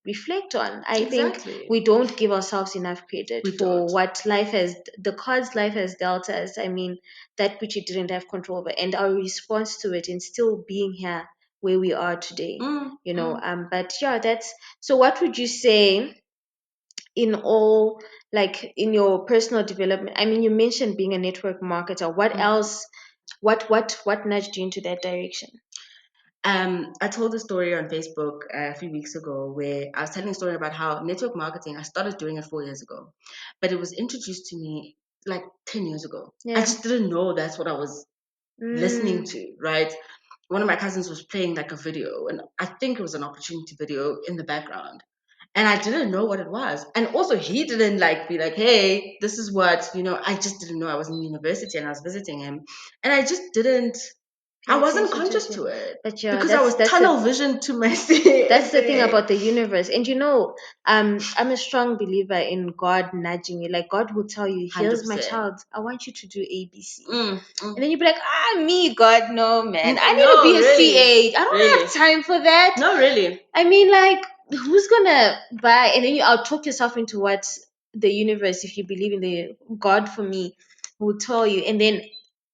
reflect on. I think we don't give ourselves enough credit for what the cards life has dealt us. I mean, that which it didn't have control over, and our response to it, and still being here where we are today. But yeah, that's so. What would you say in all, like in your personal development? I mean, you mentioned being a network marketer. What else? What nudged you into that direction? I told a story on Facebook a few weeks ago where I was telling a story about how network marketing, I started doing it 4 years ago, but it was introduced to me like 10 years ago. Yeah. I just didn't know that's what I was listening to, right? One of my cousins was playing like a video, and I think it was an opportunity video in the background. And I didn't know what it was. And also he didn't be like, hey, this is what, I just didn't know. I was in university and I was visiting him. And I just didn't, I wasn't conscious to it. But yeah, because I was tunnel vision to my thing. That's the thing about the universe. And I'm a strong believer in God nudging you. Like God will tell you, here's 100%. My child, I want you to do ABC. And then you'll be like, me, God, no, man. I need to be a CA. I don't have time for that. No, really. I mean, like, who's gonna buy? And then I'll talk yourself into what the universe, if you believe in the God for me, will tell you. And then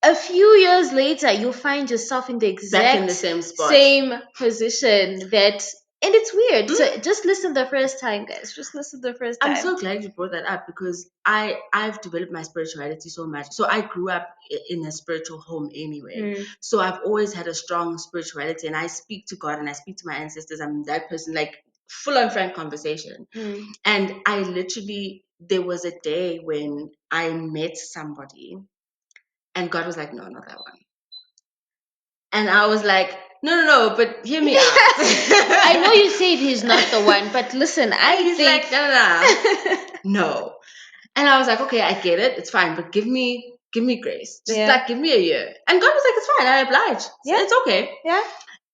a few years later you'll find yourself in the Back in exact the same spot. same position that, and it's weird. Mm. So just listen the first time, guys. Just listen the first time. I'm so glad you brought that up because I've developed my spirituality so much. So I grew up in a spiritual home anyway. So I've always had a strong spirituality, and I speak to God and I speak to my ancestors. I'm that person, like full on frank conversation. And I literally, there was a day when I met somebody, and God was like, "No, not that one." And I was like, no, but hear me out. I know you said he's not the one, but listen, He's think like, no. And I was like, okay, I get it, it's fine, but give me grace. Just like give me a year. And God was like, it's fine, I oblige. Yeah. It's okay. Yeah.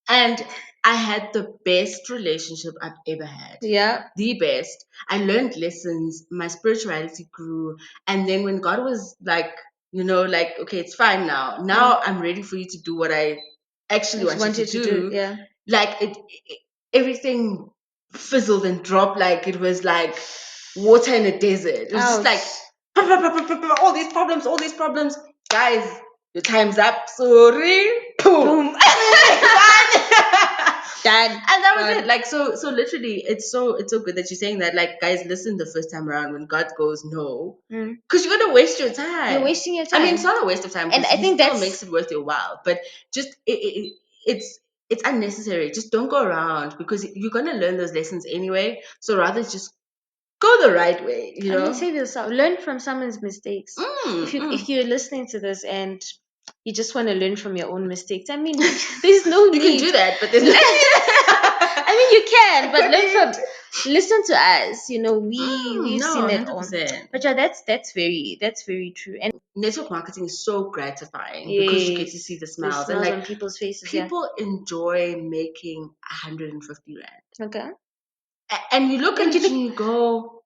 And I had the best relationship I've ever had. Yeah. The best. I learned lessons, my spirituality grew. And then when God was like, like, okay, it's fine now. Now I'm ready for you to do what I actually want you to do. Yeah. Like everything fizzled and dropped like it was like water in a desert. It was just like all these problems. Guys, your time's up. Sorry. Boom. Dad. And that was it. Like so literally it's so good that you're saying that, like, guys, listen the first time around when God goes no. Because you're gonna waste your time. You're wasting your time. I mean, it's not a waste of time, and I think that makes it worth your while. But just it's unnecessary. Just don't go around because you're gonna learn those lessons anyway. So rather just go the right way, I mean, save yourself. Learn from someone's mistakes. If you're listening to this and you just want to learn from your own mistakes, I mean, there's no need. You can do that, but there's no I mean, you can, but learn from. Listen to us. We've seen it all. 100%. But yeah, that's very true. And network marketing is so gratifying because you get to see the smiles, and like on people's faces. people enjoy making 150 rand. Okay. And you look at it and you go,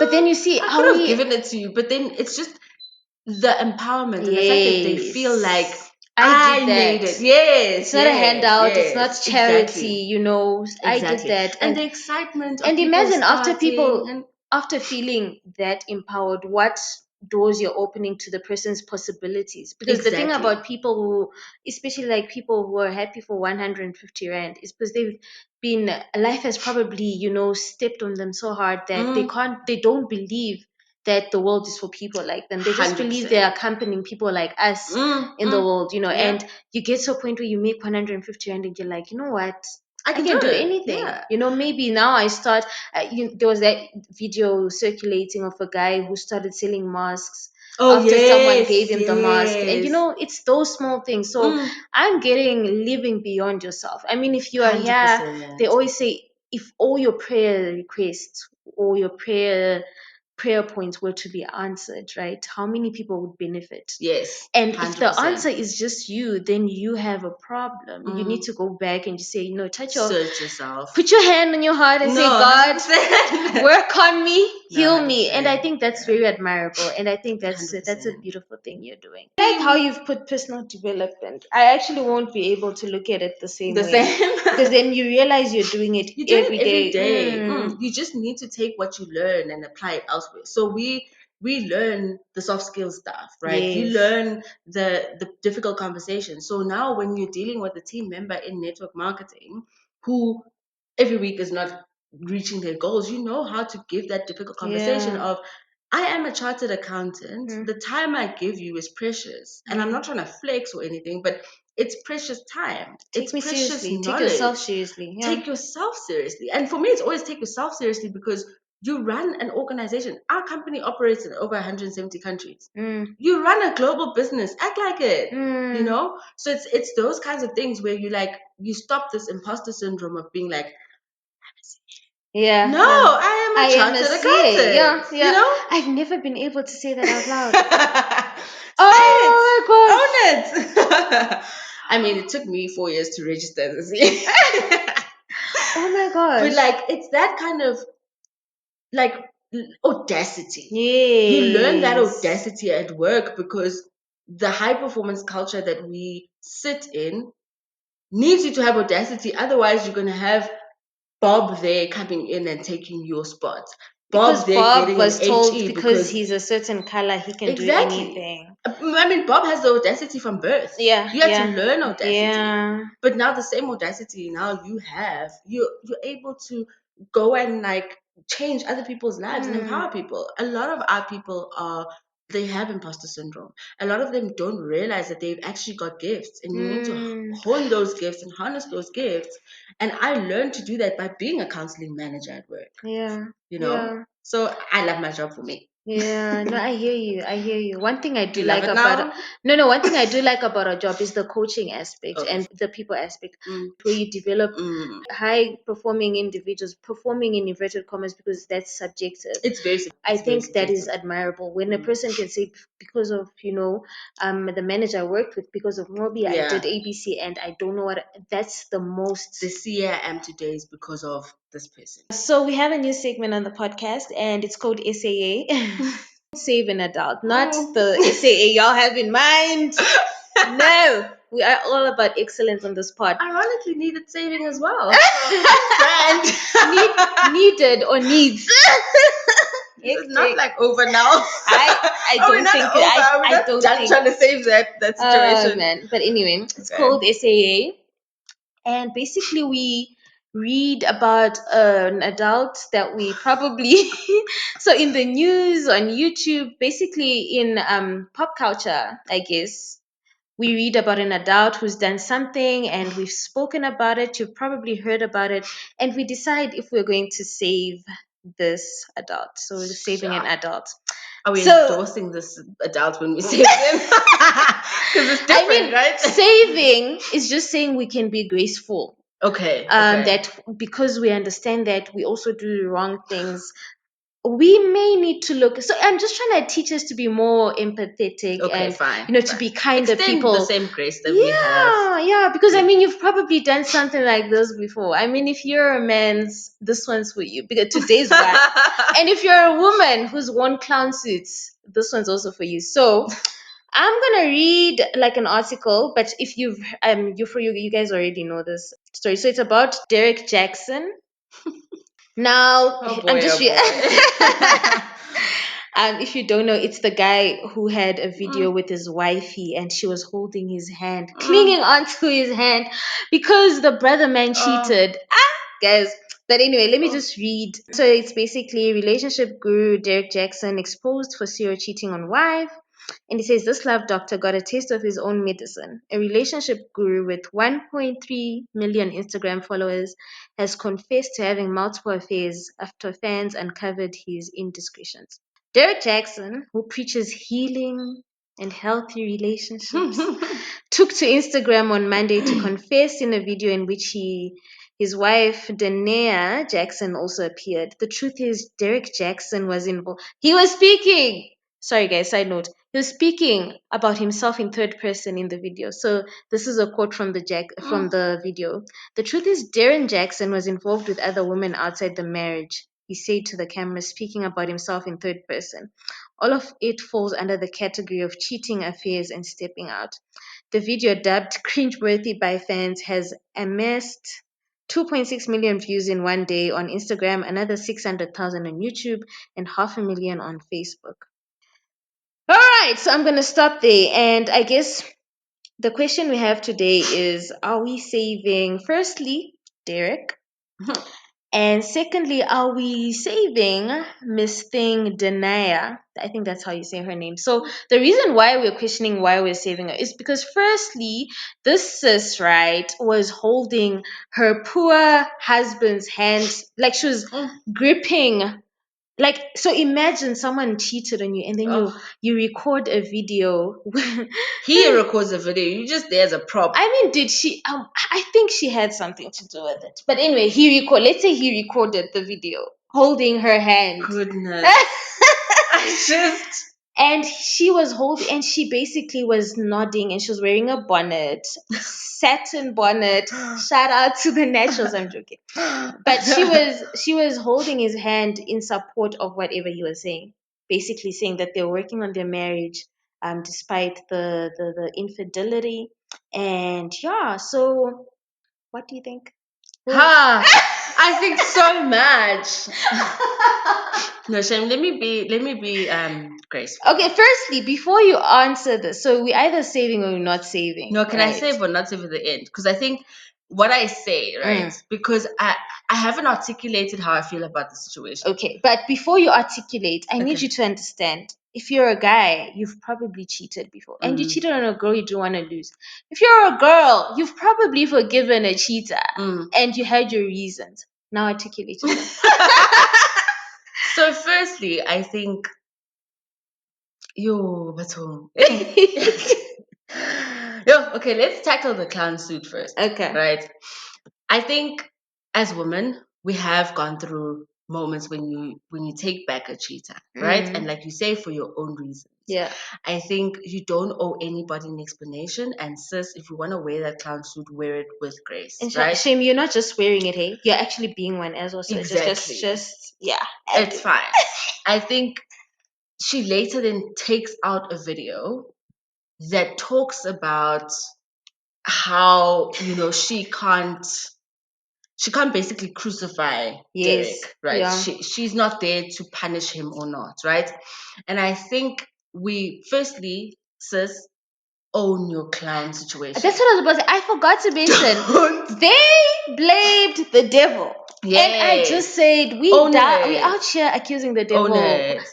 but then you see, I could have given it to you, but then it's just the empowerment and the fact that they feel like I made it. Yes, it's not a handout. Yes, it's not charity. Exactly. I did that, and the excitement. And imagine after people, and after feeling that empowered, what doors you're opening to the person's possibilities. Because the thing Exactly. about people who, especially like people who are happy for 150 rand, is because they've been, life has probably, stepped on them so hard that they don't believe that the world is for people like them. They just believe they are accompanying people like us in the world, and you get to a point where you make 150 rand and you're like, you know what? I can do anything. Yeah. Maybe now I start. There was that video circulating of a guy who started selling masks after someone gave him the mask. And it's those small things. So I'm getting living beyond yourself. I mean, if you are here, 100%. they always say if all your prayer requests or your prayer points were to be answered, right? How many people would benefit? Yes. And if the answer is just you, then you have a problem. You need to go back and just say, search yourself. Put your hand on your heart and say, God, 100%. work on me, heal me. 100%. And I think that's very admirable. And I think that's a beautiful thing you're doing. I like how you've put personal development. I actually won't be able to look at it the same way. Because then you realize you're doing it every day. You just need to take what you learn and apply it elsewhere. So we learn the soft skills stuff, right? You learn the difficult conversations. So now when you're dealing with a team member in network marketing who every week is not reaching their goals, you know how to give that difficult conversation of, I am a chartered accountant. The time I give you is precious. And I'm not trying to flex or anything, but it's precious time. It's precious seriously. knowledge. Take yourself seriously. Yeah. Take yourself seriously. And for me, it's always take yourself seriously because you run an organization. Our company operates in over 170 countries. You run a global business. Act like it. So it's those kinds of things where you stop this imposter syndrome of being like, yeah. No, I am a chartered accountant. Yeah. I've never been able to say that out loud. Own it. I mean, it took me 4 years to register as a CA. Oh my gosh. But it's that kind of audacity. Yes. You learn that audacity at work because the high performance culture that we sit in needs you to have audacity. Otherwise, you're going to have Bob there coming in and taking your spot. Because Bob there Bob getting an was told HE because because he's a certain color, he can do exactly. anything. I mean, Bob has the audacity from birth. Yeah, You had to yeah, learn audacity. yeah. But now the same audacity now you have, you're able to go and like change other people's lives and Mm, empower people. A lot of our people are they have imposter syndrome. A lot of them don't realize that they've actually got gifts and you need to mm, hone those gifts and harness those gifts. And I learned to do that by being a counseling manager at work, yeah, you know? yeah. So I love my job for me. Yeah, no, I hear you. I hear you. One thing I Do do you love like it about now? no, one thing I do like about our job is the coaching aspect Okay. and the people aspect, Mm, where you develop mm. high performing individuals, performing in inverted commas because that's subjective. I It's very think that is subjective. admirable when a Mm. person can say because of the manager I worked with, because of Nqobi I Yeah. did ABC and I don't know what. That's the most. The see I am today is because of this person. So we have a new segment on the podcast and it's called SAA. Save an adult, not the SAA y'all have in mind. No, we are all about excellence on this pod. Ironically, needed saving as well. So, friend. Needed or needs. It's not like over now. I Oh, we're don't not think over. We're I not don't done think. trying to save that Oh situation. man. But anyway, it's Okay. called SAA. And basically, we read about an adult that we probably, so in the news, on YouTube, basically in pop culture, I guess, we read about an adult who's done something and we've spoken about it. You've probably heard about it. And we decide if we're going to save this adult. So we're saving an Sure. adult. Are we So endorsing this adult when we save them? Because it's I different, mean, right? saving is just saying we can be graceful. Okay. Okay. That because we understand that we also do wrong things, we may need to look. So I'm just trying to teach us to be more empathetic Okay. and Fine. to Fine. be kind of Extend the people. same grace that we have. Yeah, yeah, because I Yeah. mean you've probably done something like this before. I mean if you're a man's, this one's for you because today's one. And if you're a woman who's worn clown suits, this one's also for you. So I'm gonna read like an article, but if you guys already know this story. So it's about Derek Jackson. Now Oh I'm boy, just oh boy. if you don't know, it's the guy who had a video Mm, with his wifey and she was holding his hand, mm, clinging onto his hand because the brother man oh, cheated. Guys. But anyway, let me oh, just read. So it's basically relationship guru Derek Jackson exposed for serial cheating on wife. And he says this love doctor got a taste of his own medicine. A relationship guru with 1.3 million Instagram followers has confessed to having multiple affairs after fans uncovered his indiscretions. Derek Jackson, who preaches healing and healthy relationships, took to Instagram on Monday to confess in a video in which his wife Danae Jackson also appeared. The truth is, Derek Jackson was involved. He was speaking. Sorry, guys. Side note: he was speaking about himself in third person in the video. So this is a quote from from mm, the video. The truth is, Darren Jackson was involved with other women outside the marriage. He said to the camera, speaking about himself in third person. All of it falls under the category of cheating, affairs, and stepping out. The video, dubbed cringeworthy by fans, has amassed 2.6 million views in one day on Instagram, another 600,000 on YouTube, and 500,000 on Facebook. All right, so I'm going to stop there. And I guess the question we have today is, are we saving, firstly, Derek? And secondly, are we saving Miss Thing Denaya? I think that's how you say her name. So the reason why we're questioning why we're saving her is because firstly, this sis, right, was holding her poor husband's hands like she was mm. gripping. Like, so imagine someone cheated on you and then Oh, you record a video. he records a video. You just there as a prop. I mean, did she? I think she had something to do with it. But anyway, let's say he recorded the video holding her hand. Goodness. I just. And she was holding, and she basically was nodding, and she was wearing a bonnet, satin bonnet. Shout out to the naturals. I'm joking, but she was holding his hand in support of whatever he was saying. Basically, saying that they're working on their marriage, despite the infidelity, and yeah. So, what do you think? I think so much. No, Shem, let me be graceful. Okay, firstly, before you answer this, so we're either saving or we're not saving. No, can I save or not save at the end? Because I think what I say, right? Because I haven't articulated how I feel about the situation. Okay, but before you articulate, I need you to understand. If you're a guy, you've probably cheated before. And you cheated on a girl you don't want to lose. If you're a girl, you've probably forgiven a cheater. And you had your reasons. Now articulate yourself. So firstly, I think what's home? Okay, let's tackle the clown suit first. Okay. Right. I think as women, we have gone through moments when you take back a cheater, right? And like you say, for your own reasons. Yeah. I think you don't owe anybody an explanation. And sis, if you want to wear that clown suit, wear it with grace. And right? Shame, you're not just wearing it, hey? You're actually being one as well. So Exactly. Just yeah. It's fine. I think she later then takes out a video that talks about how she can't basically crucify Derek, right? Yeah. She's not there to punish him or not, right? And I think we firstly, sis, own your clown situation. That's what I was about to say. I forgot to mention. They blamed the devil. Yes. And I just said, we out here accusing the devil.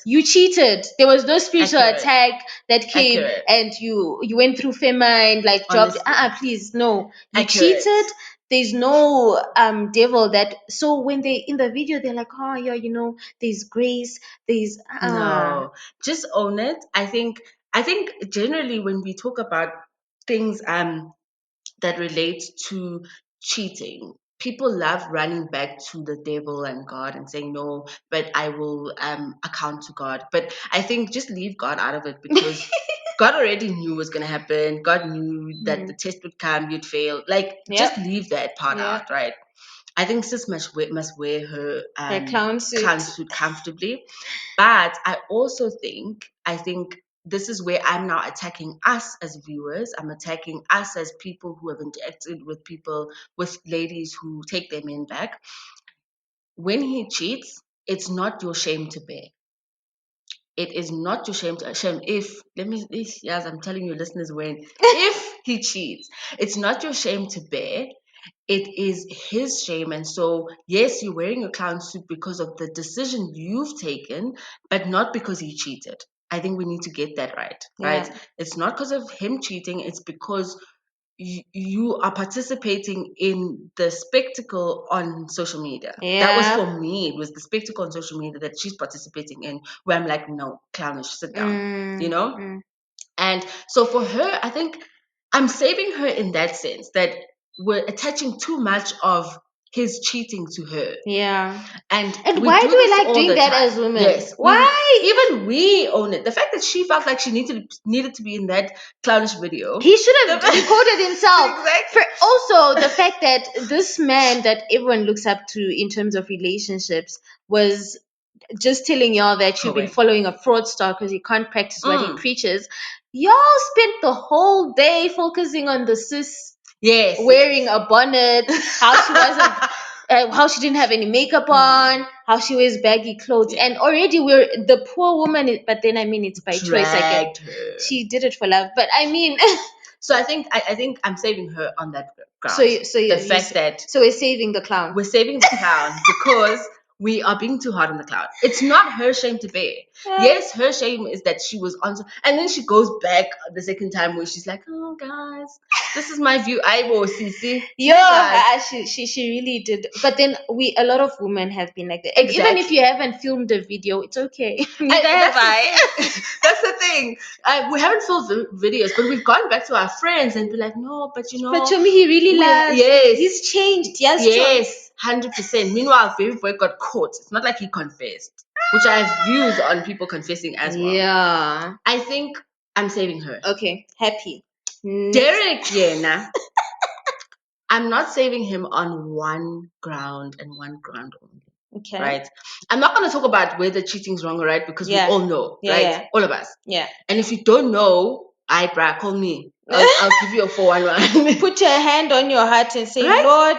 You cheated. There was no spiritual attack that came and you went through famine, like job. Please, no. You cheated. There's no devil that. So when they in the video, they're like, oh yeah, there's grace. There's no. Just own it. I think generally when we talk about things that relate to cheating, people love running back to the devil and God and saying no, but I will account to God. But I think just leave God out of it, because God already knew what was going to happen. God knew that the test would come, you'd fail. Like, just leave that part out, right? I think sis must wear her clown suit comfortably. But I also think this is where I'm now attacking us as viewers. I'm attacking us as people who have interacted with people, with ladies who take their men back. When he cheats, it's not your shame to bear. It is not your shame. Yes, I'm telling you, listeners, if he cheats, it's not your shame to bear. It is his shame. And so, yes, you're wearing a clown suit because of the decision you've taken, but not because he cheated. I think we need to get that right. Right? It's not because of him cheating. It's because you are participating in the spectacle on social media. That was for me. It was the spectacle on social media that she's participating in, where I'm like, no, clownish, sit down, And so for her, I think I'm saving her in that sense, that we're attaching too much of his cheating to her. Yeah. And why do we like doing that as women? Yes. Why? Even we own it. The fact that she felt like she needed to be in that clownish video. He should have recorded himself. Exactly. Also, the fact that this man that everyone looks up to in terms of relationships was just telling y'all that you've been following a fraudster because he can't practice what he preaches. Y'all spent the whole day focusing on the sis wearing a bonnet, how she wasn't how she didn't have any makeup on, how she wears baggy clothes, and already we're the poor woman. But then it's by choice. I guess she did it for love. But so I think I'm saving her on that ground. So we're saving the clown. We're saving the clown because we are being too hard on the clown. It's not her shame to bear. Yes, her shame is that she was on, and then she goes back the second time where she's like, "Oh, guys, this is my view. I will see." She really did. But then a lot of women have been like that. And even if you haven't filmed a video, it's okay. Neither have I. That's the thing. We haven't filmed videos, but we've gone back to our friends and be like, no, but But to me, he really loves. Yes, he's changed. Yes, 100%. Meanwhile, Baby Boy got caught. It's not like he confessed, which I have views on people confessing as well. Yeah. I think I'm saving her. Okay, happy. Derek Yena. I'm not saving him on one ground and one ground only. Okay. Right? I'm not going to talk about whether cheating's wrong or right, because we all know, right? Yeah. All of us. Yeah. And if you don't know, call me. I'll give you a 411. Put your hand on your heart and say, right? Lord,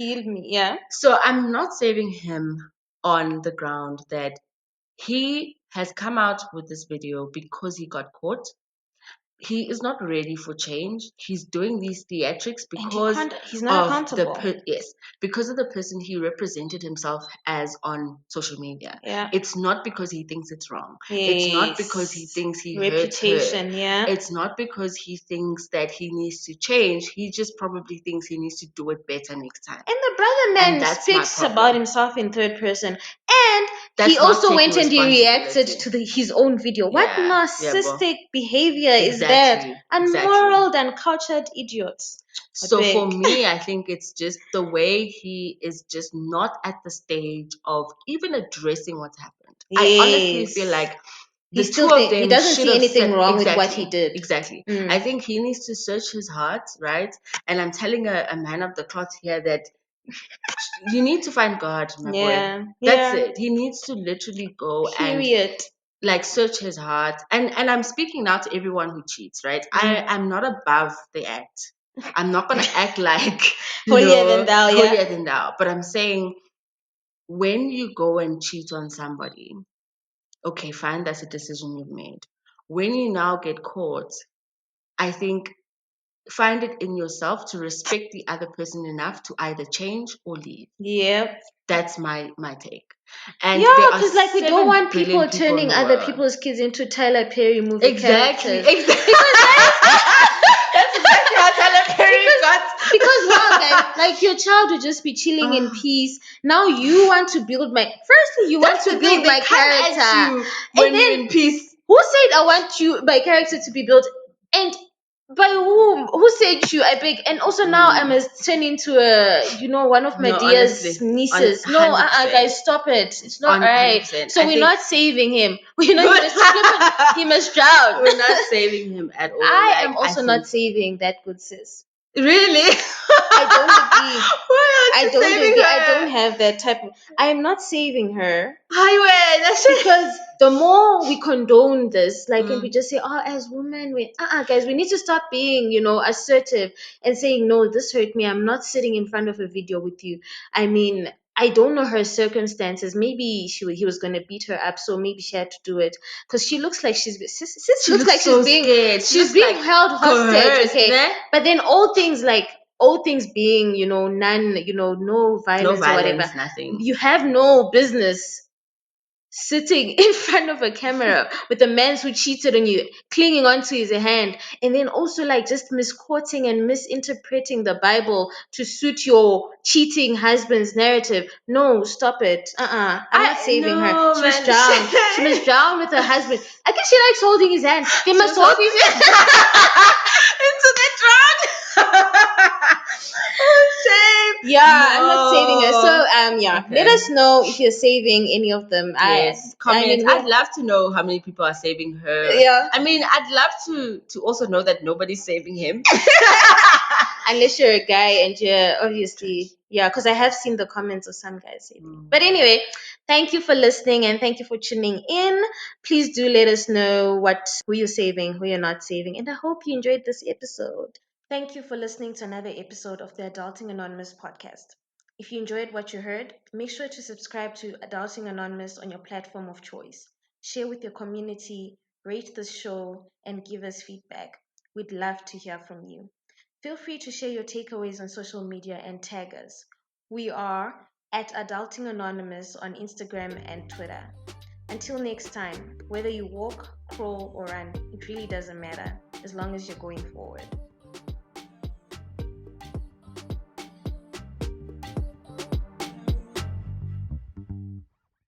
Heal me, yeah. So I'm not saving him on the ground that he has come out with this video because he got caught. He is not ready for change. He's doing these theatrics And because he's not of accountable. because of the person he represented himself as on social media. Yeah. It's not because he thinks it's wrong. Yes. It's not because he thinks he hurt her. Yeah. It's not because he thinks that he needs to change. He just probably thinks he needs to do it better next time. And the brother man that's speaks my about himself in third person. And he also went and he reacted to his own video. What narcissistic behavior is that? Unmoral and cultured idiots. So for me, I think it's just the way he is just not at the stage of even addressing what's happened. I honestly feel like the two of them he doesn't should see have anything said, wrong with what he did. Exactly. I think he needs to search his heart, right? And I'm telling a man of the cloth here that you need to find God, my boy. That's it. He needs to literally go and like search his heart. And I'm speaking now to everyone who cheats, right? I'm not above the act. I'm not gonna act like holier than thou. But I'm saying when you go and cheat on somebody, okay, fine, that's a decision you've made. When you now get caught, I think find it in yourself to respect the other person enough to either change or leave. Yep. That's my take. And because like we don't want people turning other people's kids into Tyler Perry movie characters. Exactly. That's exactly how Tyler Perry got. Because wow, like your child would just be chilling in peace. Now you want to build my. Firstly, you want to build my character, and then in peace. Who said I want my character to be built? And by whom? Who said you? I beg. And also now I must turn into one of my dear's nieces. No, guys, stop it. It's not 100%. Right. So we're not saving him. We're not. He must drown. We're not saving him at all. I am also not saving that good sis. Really? I don't agree. I don't agree. I don't have that type of. I am not saving her. Because the more we condone this, like, and we just say, "Oh, as women, guys, we need to stop being, assertive and saying, no, this hurt me. I'm not sitting in front of a video with you." I mean, I don't know her circumstances. Maybe he was going to beat her up, so maybe she had to do it because she looks like she's being held hostage. Okay, but then all things being, no violence or whatever. Nothing. You have no business sitting in front of a camera with a man who cheated on you, clinging onto his hand, and then also like just misquoting and misinterpreting the Bible to suit your cheating husband's narrative. No, stop it. I'm not saving her. She must drown. She must drown with her husband. I guess she likes holding his hand. They must hold his hand into the drown. Yeah, I'm not saving her. So let us know if you're saving any of them. Yes, comment. I'd love to know how many people are saving her. Yeah. I mean, I'd love to also know that nobody's saving him. Unless you're a guy and you're obviously, because I have seen the comments of some guys saving. But anyway, thank you for listening and thank you for tuning in. Please do let us know who you're saving, who you're not saving, and I hope you enjoyed this episode. Thank you for listening to another episode of the Adulting Anonymous podcast. If you enjoyed what you heard, make sure to subscribe to Adulting Anonymous on your platform of choice. Share with your community, rate this show, and give us feedback. We'd love to hear from you. Feel free to share your takeaways on social media and tag us. We are at Adulting Anonymous on Instagram and Twitter. Until next time, whether you walk, crawl, or run, it really doesn't matter as long as you're going forward.